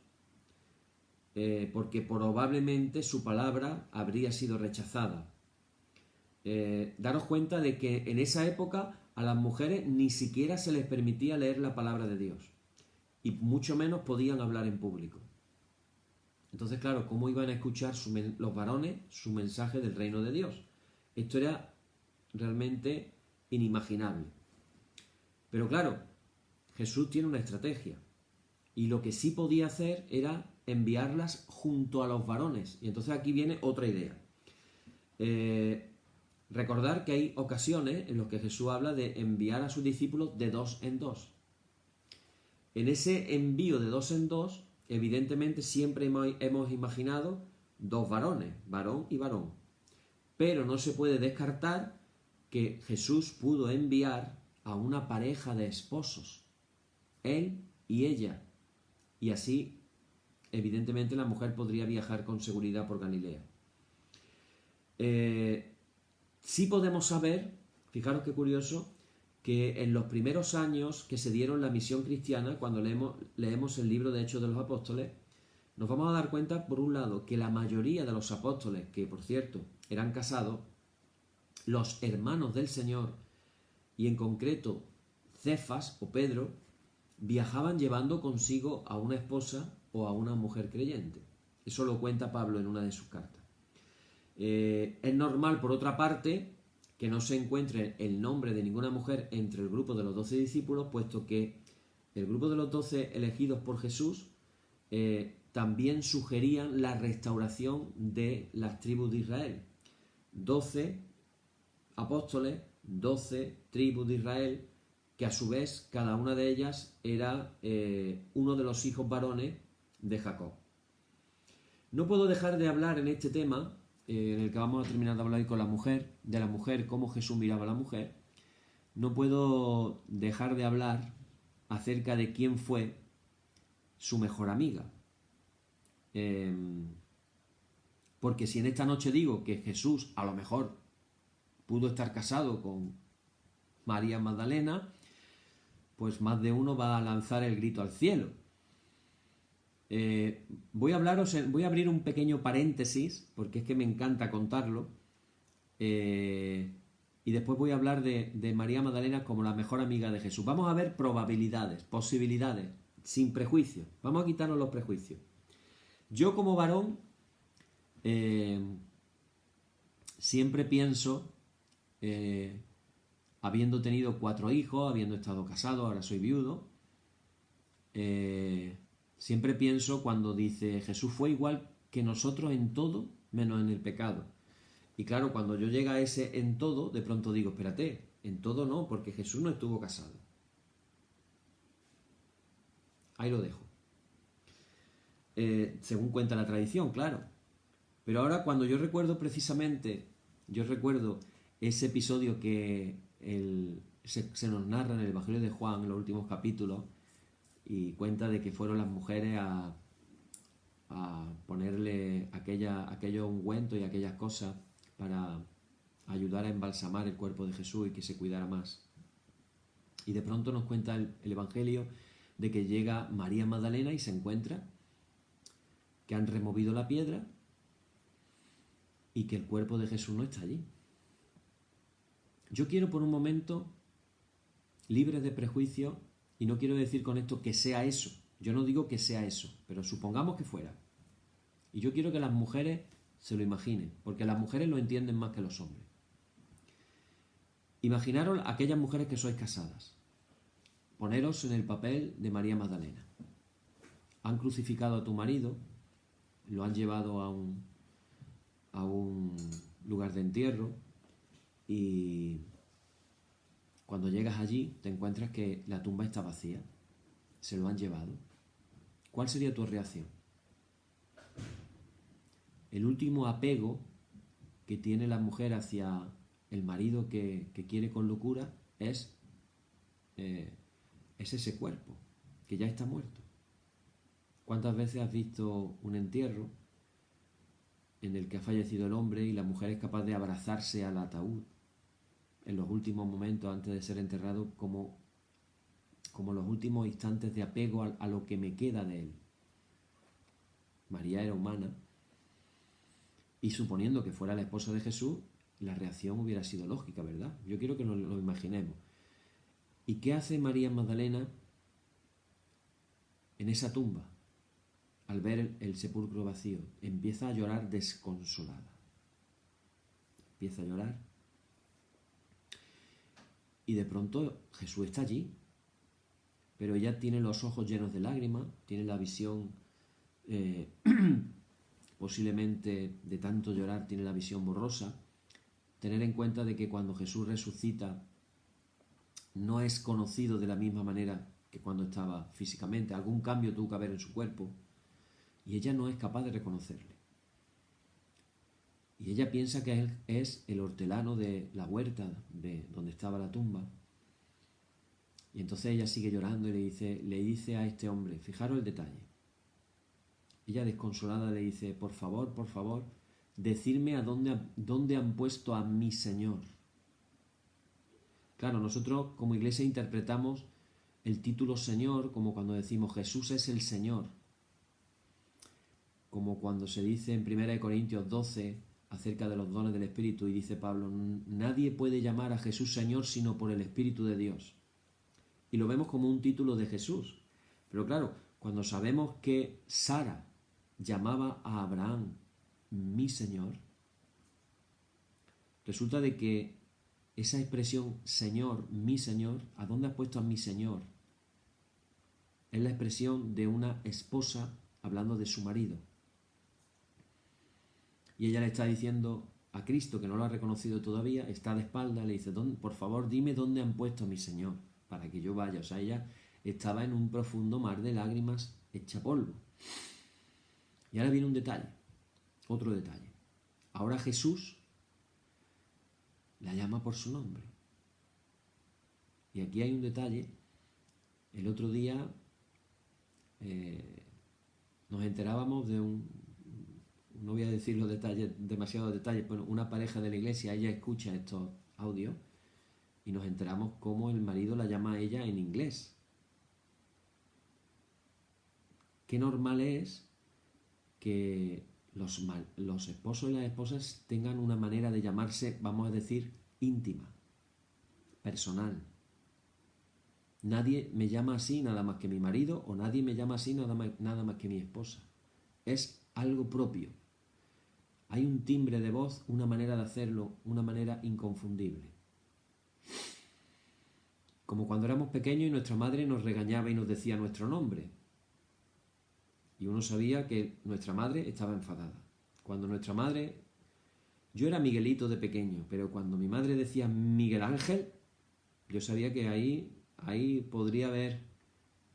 porque probablemente su palabra habría sido rechazada. Daros cuenta de que en esa época a las mujeres ni siquiera se les permitía leer la palabra de Dios, y mucho menos podían hablar en público. Entonces, claro, ¿cómo iban a escuchar los varones su mensaje del reino de Dios? Esto era realmente inimaginable. Pero claro, Jesús tiene una estrategia, y lo que sí podía hacer era enviarlas junto a los varones. Y entonces aquí viene otra idea. Recordar que hay ocasiones en las que Jesús habla de enviar a sus discípulos de dos en dos. En ese envío de dos en dos, evidentemente siempre hemos imaginado dos varones, varón y varón. Pero no se puede descartar que Jesús pudo enviar a una pareja de esposos, él y ella. Y así, evidentemente, la mujer podría viajar con seguridad por Galilea. Sí podemos saber, fijaros qué curioso, que en los primeros años que se dieron la misión cristiana, cuando leemos el libro de Hechos de los Apóstoles, nos vamos a dar cuenta, por un lado, que la mayoría de los apóstoles, que por cierto eran casados, los hermanos del Señor, y en concreto Cefas o Pedro, viajaban llevando consigo a una esposa o a una mujer creyente. Eso lo cuenta Pablo en una de sus cartas. Es normal, por otra parte, que no se encuentre el nombre de ninguna mujer entre el grupo de los 12 discípulos, puesto que el grupo de los 12 elegidos por Jesús también sugerían la restauración de las tribus de Israel. 12 apóstoles, 12 tribus de Israel, que a su vez cada una de ellas era uno de los hijos varones de Jacob. No puedo dejar de hablar en este tema, en el que vamos a terminar de hablar hoy con la mujer, de la mujer, cómo Jesús miraba a la mujer. No puedo dejar de hablar acerca de quién fue su mejor amiga. Porque si en esta noche digo que Jesús a lo mejor pudo estar casado con María Magdalena, pues más de uno va a lanzar el grito al cielo. Voy a abrir un pequeño paréntesis, porque es que me encanta contarlo, y después voy a hablar de María Magdalena como la mejor amiga de Jesús. Vamos a ver probabilidades, posibilidades, sin prejuicios. Vamos a quitarnos los prejuicios. Yo como varón siempre pienso, habiendo tenido 4 hijos, habiendo estado casado, ahora soy viudo, siempre pienso cuando dice Jesús fue igual que nosotros en todo menos en el pecado. Y claro, cuando yo llega a ese en todo, de pronto digo, espérate, en todo no, porque Jesús no estuvo casado. Ahí lo dejo. Según cuenta la tradición, claro. Pero ahora cuando yo recuerdo ese episodio que se nos narra en el Evangelio de Juan, en los últimos capítulos, y cuenta de que fueron las mujeres a ponerle aquello ungüento y aquellas cosas para ayudar a embalsamar el cuerpo de Jesús y que se cuidara más. Y de pronto nos cuenta el Evangelio de que llega María Magdalena y se encuentra que han removido la piedra y que el cuerpo de Jesús no está allí. Yo quiero por un momento, libre de prejuicio, Y no quiero decir con esto que sea eso. Yo no digo que sea eso, pero supongamos que fuera. Y yo quiero que las mujeres se lo imaginen, porque las mujeres lo entienden más que los hombres. Imaginaros aquellas mujeres que sois casadas. Poneros en el papel de María Magdalena. Han crucificado a tu marido, lo han llevado a un lugar de entierro y cuando llegas allí te encuentras que la tumba está vacía, se lo han llevado. ¿Cuál sería tu reacción? El último apego que tiene la mujer hacia el marido que quiere con locura es ese cuerpo, que ya está muerto. ¿Cuántas veces has visto un entierro en el que ha fallecido el hombre y la mujer es capaz de abrazarse al ataúd en los últimos momentos antes de ser enterrado, como los últimos instantes de apego a lo que me queda de él? María era humana y suponiendo que fuera la esposa de Jesús, la reacción hubiera sido lógica, ¿verdad? Yo quiero que nos lo imaginemos. ¿Y qué hace María Magdalena en esa tumba? Al ver el sepulcro vacío, empieza a llorar desconsolada. Empieza a llorar. Y de pronto Jesús está allí, pero ella tiene los ojos llenos de lágrimas, tiene la visión, posiblemente de tanto llorar, tiene la visión borrosa. Tener en cuenta de que cuando Jesús resucita no es conocido de la misma manera que cuando estaba físicamente. Algún cambio tuvo que haber en su cuerpo y ella no es capaz de reconocerle. Y ella piensa que él es el hortelano de la huerta de donde estaba la tumba. Y entonces ella sigue llorando y le dice a este hombre, fijaros el detalle. Ella desconsolada le dice, por favor, decidme a dónde han puesto a mi Señor. Claro, nosotros como iglesia interpretamos el título Señor como cuando decimos Jesús es el Señor. Como cuando se dice en 1 Corintios 12 acerca de los dones del Espíritu y dice Pablo, nadie puede llamar a Jesús Señor sino por el Espíritu de Dios. Y lo vemos como un título de Jesús. Pero claro, cuando sabemos que Sara llamaba a Abraham mi Señor, resulta de que esa expresión Señor, mi Señor, ¿a dónde has puesto a mi Señor? Es la expresión de una esposa hablando de su marido. Y ella le está diciendo a Cristo, que no lo ha reconocido todavía, está de espalda, le dice, por favor, dime dónde han puesto a mi Señor, para que yo vaya. O sea, ella estaba en un profundo mar de lágrimas hecha polvo. Y ahora viene un detalle, otro detalle. Ahora Jesús la llama por su nombre. Y aquí hay un detalle. El otro día nos enterábamos de no voy a decir los detalles, demasiados detalles, pero una pareja de la iglesia, ella escucha estos audios y nos enteramos cómo el marido la llama a ella en inglés. Qué normal es que los esposos y las esposas tengan una manera de llamarse, vamos a decir, íntima, personal. Nadie me llama así nada más que mi marido o nadie me llama así nada más que mi esposa. Es algo propio. Hay un timbre de voz, una manera de hacerlo, una manera inconfundible. Como cuando éramos pequeños y nuestra madre nos regañaba y nos decía nuestro nombre. Y uno sabía que nuestra madre estaba enfadada. Cuando nuestra madre... Yo era Miguelito de pequeño, pero cuando mi madre decía Miguel Ángel, yo sabía que ahí podría haber...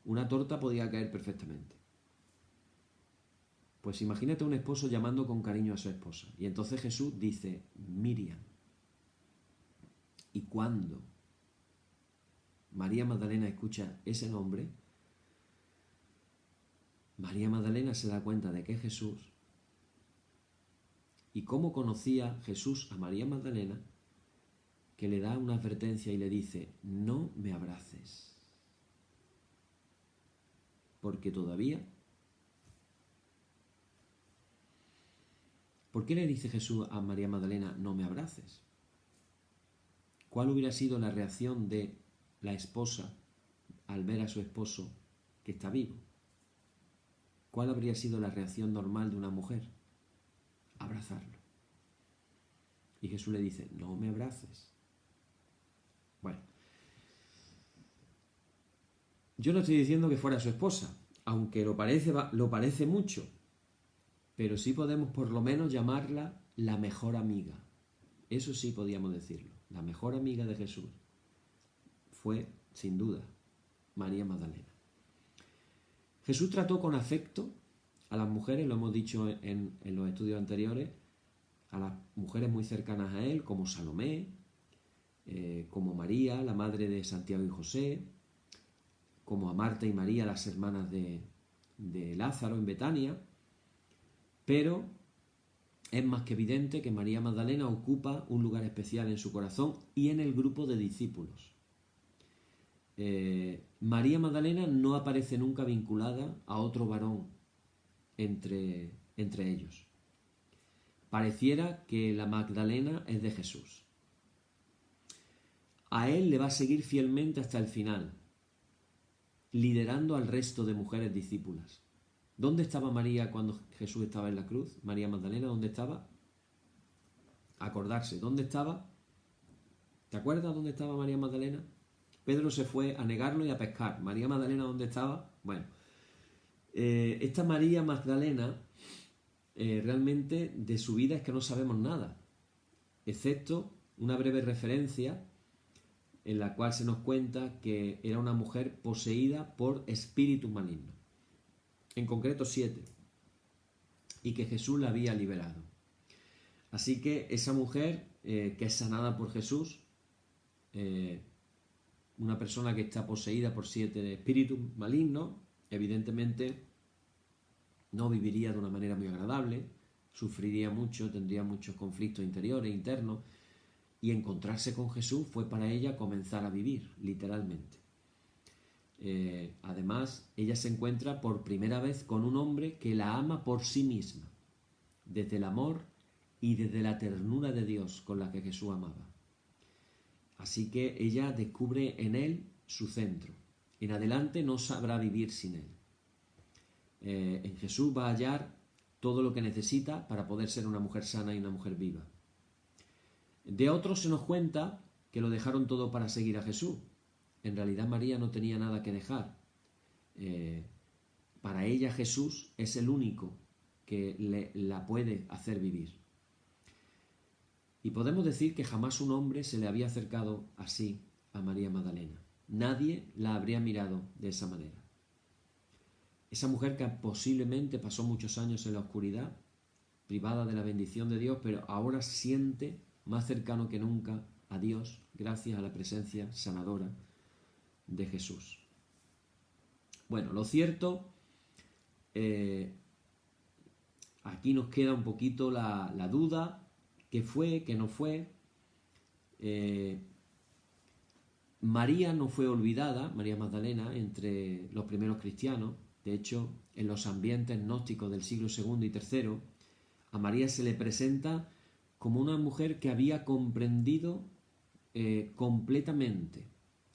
Una torta podía caer perfectamente. Pues imagínate un esposo llamando con cariño a su esposa. Y entonces Jesús dice, Miriam. Y cuando María Magdalena escucha ese nombre, María Magdalena se da cuenta de que es Jesús. Y cómo conocía Jesús a María Magdalena, que le da una advertencia y le dice, no me abraces, porque todavía... ¿Por qué le dice Jesús a María Magdalena, no me abraces? ¿Cuál hubiera sido la reacción de la esposa al ver a su esposo que está vivo? ¿Cuál habría sido la reacción normal de una mujer? Abrazarlo. Y Jesús le dice, no me abraces. Bueno, yo no estoy diciendo que fuera su esposa, aunque lo parece mucho, pero sí podemos por lo menos llamarla la mejor amiga. Eso sí podíamos decirlo. La mejor amiga de Jesús fue, sin duda, María Magdalena. Jesús trató con afecto a las mujeres, lo hemos dicho en los estudios anteriores, a las mujeres muy cercanas a él, como Salomé, como María, la madre de Santiago y José, como a Marta y María, las hermanas de Lázaro en Betania, pero es más que evidente que María Magdalena ocupa un lugar especial en su corazón y en el grupo de discípulos. María Magdalena no aparece nunca vinculada a otro varón entre ellos. Pareciera que la Magdalena es de Jesús. A él le va a seguir fielmente hasta el final, liderando al resto de mujeres discípulas. ¿Dónde estaba María cuando Jesús estaba en la cruz? María Magdalena, ¿dónde estaba? Acordarse, ¿dónde estaba? ¿Te acuerdas dónde estaba María Magdalena? Pedro se fue a negarlo y a pescar. ¿María Magdalena dónde estaba? Bueno, esta María Magdalena realmente de su vida es que no sabemos nada, excepto una breve referencia en la cual se nos cuenta que era una mujer poseída por espíritus malignos, en concreto 7, y que Jesús la había liberado. Así que esa mujer que es sanada por Jesús, una persona que está poseída por 7 espíritus malignos, evidentemente no viviría de una manera muy agradable, sufriría mucho, tendría muchos conflictos interiores, internos, y encontrarse con Jesús fue para ella comenzar a vivir, literalmente. Además, ella se encuentra por primera vez con un hombre que la ama por sí misma, desde el amor y desde la ternura de Dios con la que Jesús amaba. Así que ella descubre en él su centro. En adelante no sabrá vivir sin él. En Jesús va a hallar todo lo que necesita para poder ser una mujer sana y una mujer viva. De otros se nos cuenta que lo dejaron todo para seguir a Jesús. En realidad María no tenía nada que dejar. Para ella Jesús es el único que la puede hacer vivir. Y podemos decir que jamás un hombre se le había acercado así a María Magdalena. Nadie la habría mirado de esa manera. Esa mujer que posiblemente pasó muchos años en la oscuridad, privada de la bendición de Dios, pero ahora siente más cercano que nunca a Dios gracias a la presencia sanadora de Jesús. Bueno, lo cierto, aquí nos queda un poquito la duda, qué fue, qué no fue. María no fue olvidada, María Magdalena, entre los primeros cristianos. De hecho, en los ambientes gnósticos del siglo II y III, a María se le presenta como una mujer que había comprendido completamente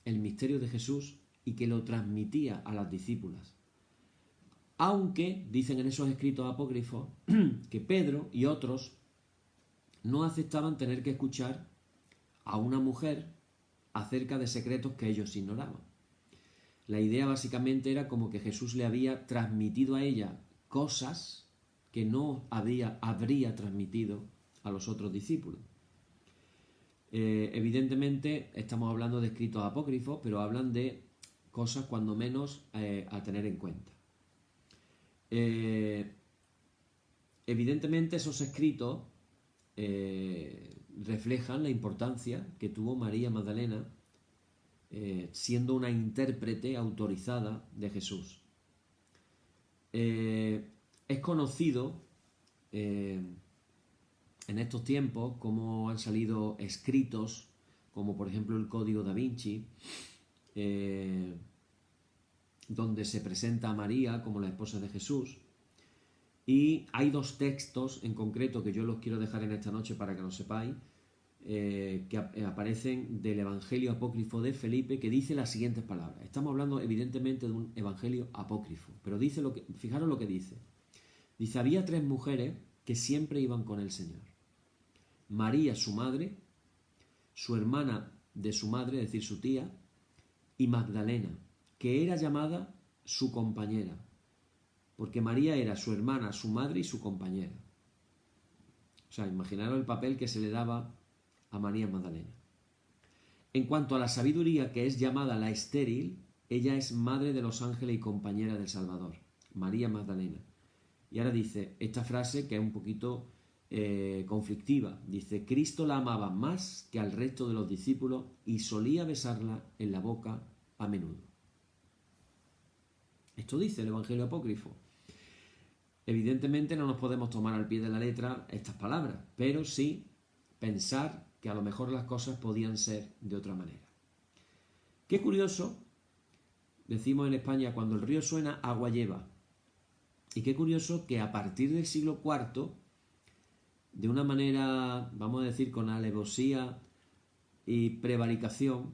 el misterio de Jesús y que lo transmitía a las discípulas. Aunque, dicen en esos escritos apócrifos, que Pedro y otros no aceptaban tener que escuchar a una mujer acerca de secretos que ellos ignoraban. La idea básicamente era como que Jesús le había transmitido a ella cosas que no habría transmitido a los otros discípulos. Evidentemente estamos hablando de escritos apócrifos, pero hablan de cosas cuando menos a tener en cuenta. Evidentemente esos escritos reflejan la importancia que tuvo María Magdalena siendo una intérprete autorizada de Jesús. Es conocido en estos tiempos cómo han salido escritos, como por ejemplo el Código da Vinci, donde se presenta a María como la esposa de Jesús. Y hay 2 textos en concreto que yo los quiero dejar en esta noche para que lo sepáis. aparecen del Evangelio apócrifo de Felipe, que dice las siguientes palabras. Estamos hablando evidentemente de un Evangelio apócrifo, pero dice fijaros lo que dice. Dice, había 3 mujeres que siempre iban con el Señor. María, su madre, su hermana de su madre, es decir, su tía, y Magdalena, que era llamada su compañera, porque María era su hermana, su madre y su compañera. O sea, imaginaros el papel que se le daba a María Magdalena. En cuanto a la sabiduría, que es llamada la estéril, ella es madre de los ángeles y compañera del Salvador, María Magdalena. Y ahora dice esta frase que es un poquito conflictiva. Dice, Cristo la amaba más que al resto de los discípulos y solía besarla en la boca a menudo. Esto dice el Evangelio apócrifo. Evidentemente no nos podemos tomar al pie de la letra estas palabras, pero sí pensar que a lo mejor las cosas podían ser de otra manera. Qué curioso, decimos en España, cuando el río suena, agua lleva. Y qué curioso que a partir del siglo IV, de una manera, vamos a decir, con alevosía y prevaricación,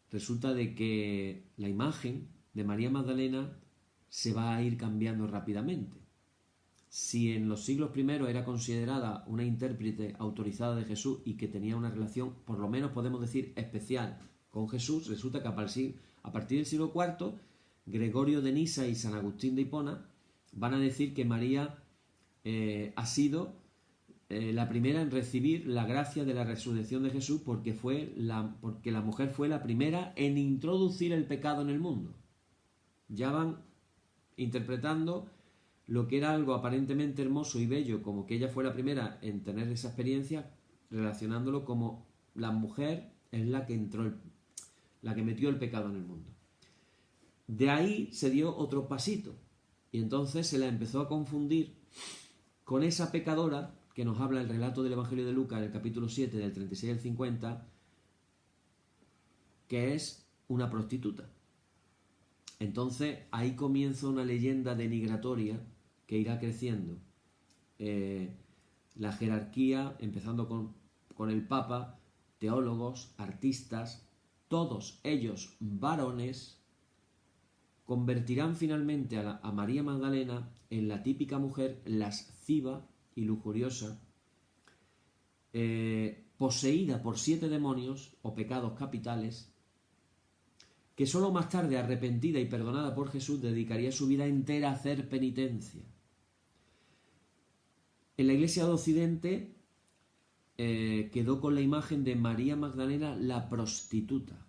resulta de que la imagen de María Magdalena se va a ir cambiando rápidamente. Si en los siglos primeros era considerada una intérprete autorizada de Jesús y que tenía una relación, por lo menos podemos decir, especial con Jesús, resulta que a partir del siglo IV, Gregorio de Nisa y San Agustín de Hipona van a decir que María ha sido la primera en recibir la gracia de la resurrección de Jesús porque la mujer fue la primera en introducir el pecado en el mundo. Ya van interpretando lo que era algo aparentemente hermoso y bello, como que ella fue la primera en tener esa experiencia, relacionándolo como la mujer es la que la que metió el pecado en el mundo. De ahí se dio otro pasito, y entonces se la empezó a confundir con esa pecadora que nos habla el relato del Evangelio de Lucas, en el capítulo 7, del 36 al 50, que es una prostituta. Entonces ahí comienza una leyenda denigratoria que irá creciendo. La jerarquía, empezando con el Papa, teólogos, artistas, todos ellos varones, convertirán finalmente a María Magdalena en la típica mujer lasciva y lujuriosa, poseída por 7 demonios o pecados capitales, que solo más tarde, arrepentida y perdonada por Jesús, dedicaría su vida entera a hacer penitencia. En la Iglesia de Occidente quedó con la imagen de María Magdalena la prostituta.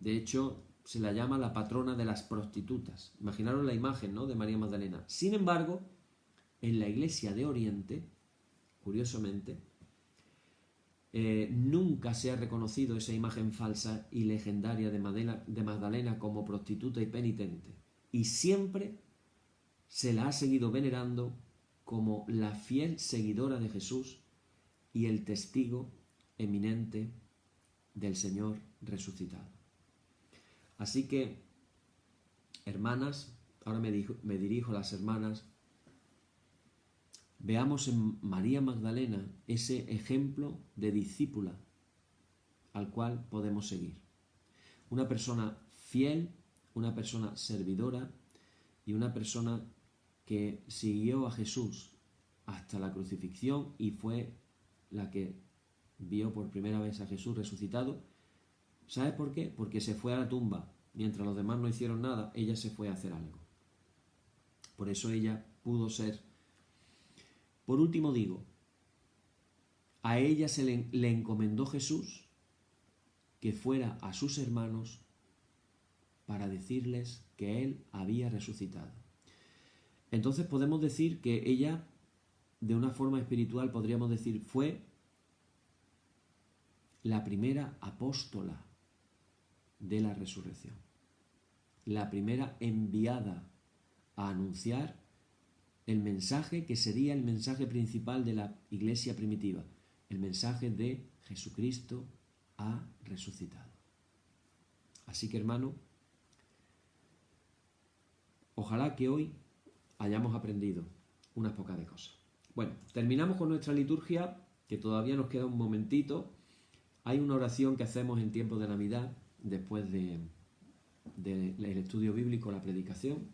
De hecho, se la llama la patrona de las prostitutas. Imaginaros la imagen, ¿no?, de María Magdalena. Sin embargo, en la Iglesia de Oriente, curiosamente, nunca se ha reconocido esa imagen falsa y legendaria de Magdalena como prostituta y penitente. Y siempre se la ha seguido venerando como la fiel seguidora de Jesús y el testigo eminente del Señor resucitado. Así que, hermanas, ahora me dirijo a las hermanas, veamos en María Magdalena ese ejemplo de discípula al cual podemos seguir. Una persona fiel, una persona servidora y una persona que siguió a Jesús hasta la crucifixión y fue la que vio por primera vez a Jesús resucitado. ¿Sabes por qué? Porque se fue a la tumba. Mientras los demás no hicieron nada, ella se fue a hacer algo. Por eso ella pudo ser. Por último digo, a ella le encomendó Jesús que fuera a sus hermanos para decirles que Él había resucitado. Entonces podemos decir que ella, de una forma espiritual, podríamos decir, fue la primera apóstola de la resurrección, la primera enviada a anunciar el mensaje que sería el mensaje principal de la iglesia primitiva, el mensaje de Jesucristo ha resucitado. Así que, hermano, ojalá que hoy hayamos aprendido unas pocas de cosas. Bueno, terminamos con nuestra liturgia que todavía nos queda un momentito. Hay una oración que hacemos en tiempo de Navidad, después del estudio bíblico, la predicación,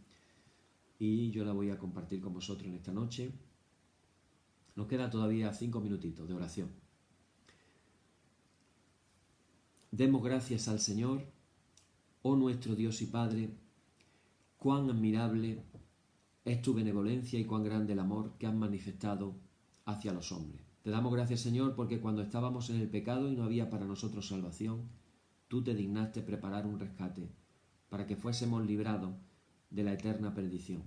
y yo la voy a compartir con vosotros en esta noche. Nos queda todavía 5 minutitos de oración. Demos gracias al Señor, oh nuestro Dios y Padre, cuán admirable es tu benevolencia y cuán grande el amor que has manifestado hacia los hombres. Te damos gracias, Señor, porque cuando estábamos en el pecado y no había para nosotros salvación, tú te dignaste preparar un rescate para que fuésemos librados de la eterna perdición.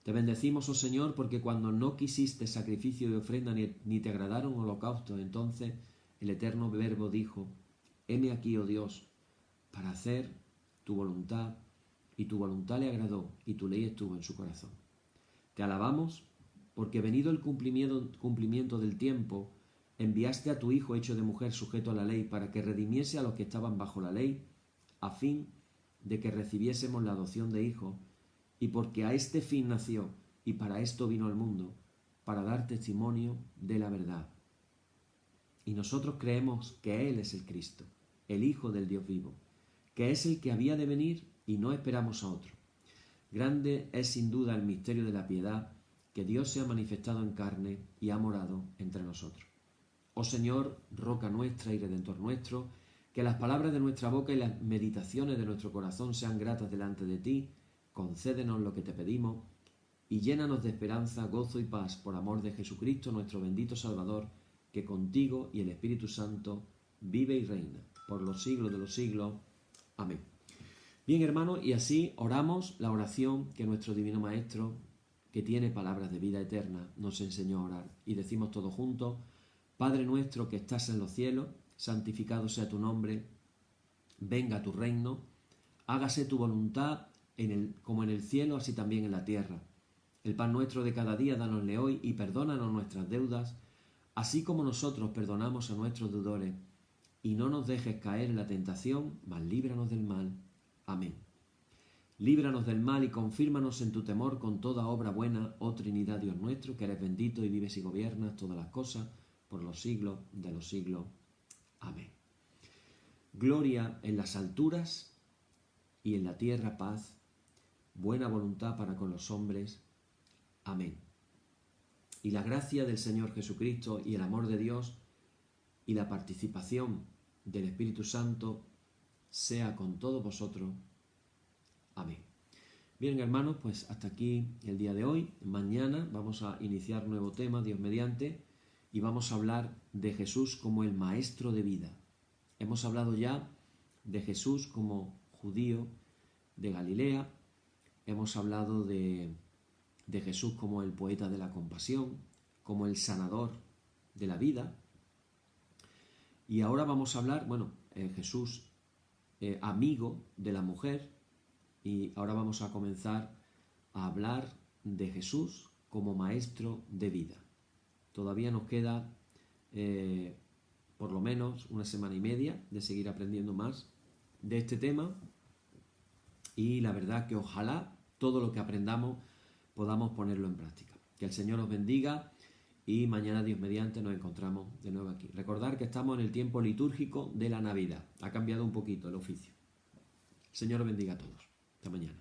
Te bendecimos, oh Señor, porque cuando no quisiste sacrificio y ofrenda ni te agradaron holocaustos, entonces el eterno Verbo dijo: heme aquí, oh Dios, para hacer tu voluntad, y tu voluntad le agradó, y tu ley estuvo en su corazón. Te alabamos porque venido el cumplimiento del tiempo, enviaste a tu Hijo hecho de mujer sujeto a la ley para que redimiese a los que estaban bajo la ley, a fin de que recibiésemos la adopción de hijos, y porque a este fin nació y para esto vino al mundo, para dar testimonio de la verdad. Y nosotros creemos que Él es el Cristo, el Hijo del Dios vivo, que es el que había de venir y no esperamos a otro. Grande es sin duda el misterio de la piedad, que Dios se ha manifestado en carne y ha morado entre nosotros. Oh Señor, roca nuestra y redentor nuestro, que las palabras de nuestra boca y las meditaciones de nuestro corazón sean gratas delante de ti. Concédenos lo que te pedimos y llénanos de esperanza, gozo y paz por amor de Jesucristo, nuestro bendito Salvador, que contigo y el Espíritu Santo vive y reina por los siglos de los siglos. Amén. Bien, hermanos, y así oramos la oración que nuestro Divino Maestro, que tiene palabras de vida eterna, nos enseñó a orar. Y decimos todos juntos: Padre nuestro que estás en los cielos, santificado sea tu nombre, venga tu reino, hágase tu voluntad como en el cielo, así también en la tierra. El pan nuestro de cada día dánosle hoy, y perdónanos nuestras deudas, así como nosotros perdonamos a nuestros deudores, y no nos dejes caer en la tentación, mas líbranos del mal. Amén. Líbranos del mal y confírmanos en tu temor con toda obra buena, oh Trinidad Dios nuestro, que eres bendito y vives y gobiernas todas las cosas por los siglos de los siglos. Amén. Gloria en las alturas y en la tierra paz, buena voluntad para con los hombres. Amén. Y la gracia del Señor Jesucristo y el amor de Dios y la participación del Espíritu Santo sea con todos vosotros. Amén. Bien, hermanos, pues hasta aquí el día de hoy. Mañana vamos a iniciar un nuevo tema, Dios mediante, y vamos a hablar de Jesús como el Maestro de vida. Hemos hablado ya de Jesús como judío de Galilea, hemos hablado de Jesús como el poeta de la compasión, como el sanador de la vida, y ahora vamos a hablar, Jesús amigo de la mujer, y ahora vamos a comenzar a hablar de Jesús como maestro de vida. Todavía nos queda por lo menos una semana y media de seguir aprendiendo más de este tema, y la verdad que ojalá todo lo que aprendamos podamos ponerlo en práctica. Que el Señor os bendiga y mañana, Dios mediante, nos encontramos de nuevo aquí. Recordar que estamos en el tiempo litúrgico de la Navidad. Ha cambiado un poquito el oficio. El Señor os bendiga a todos. Hasta mañana.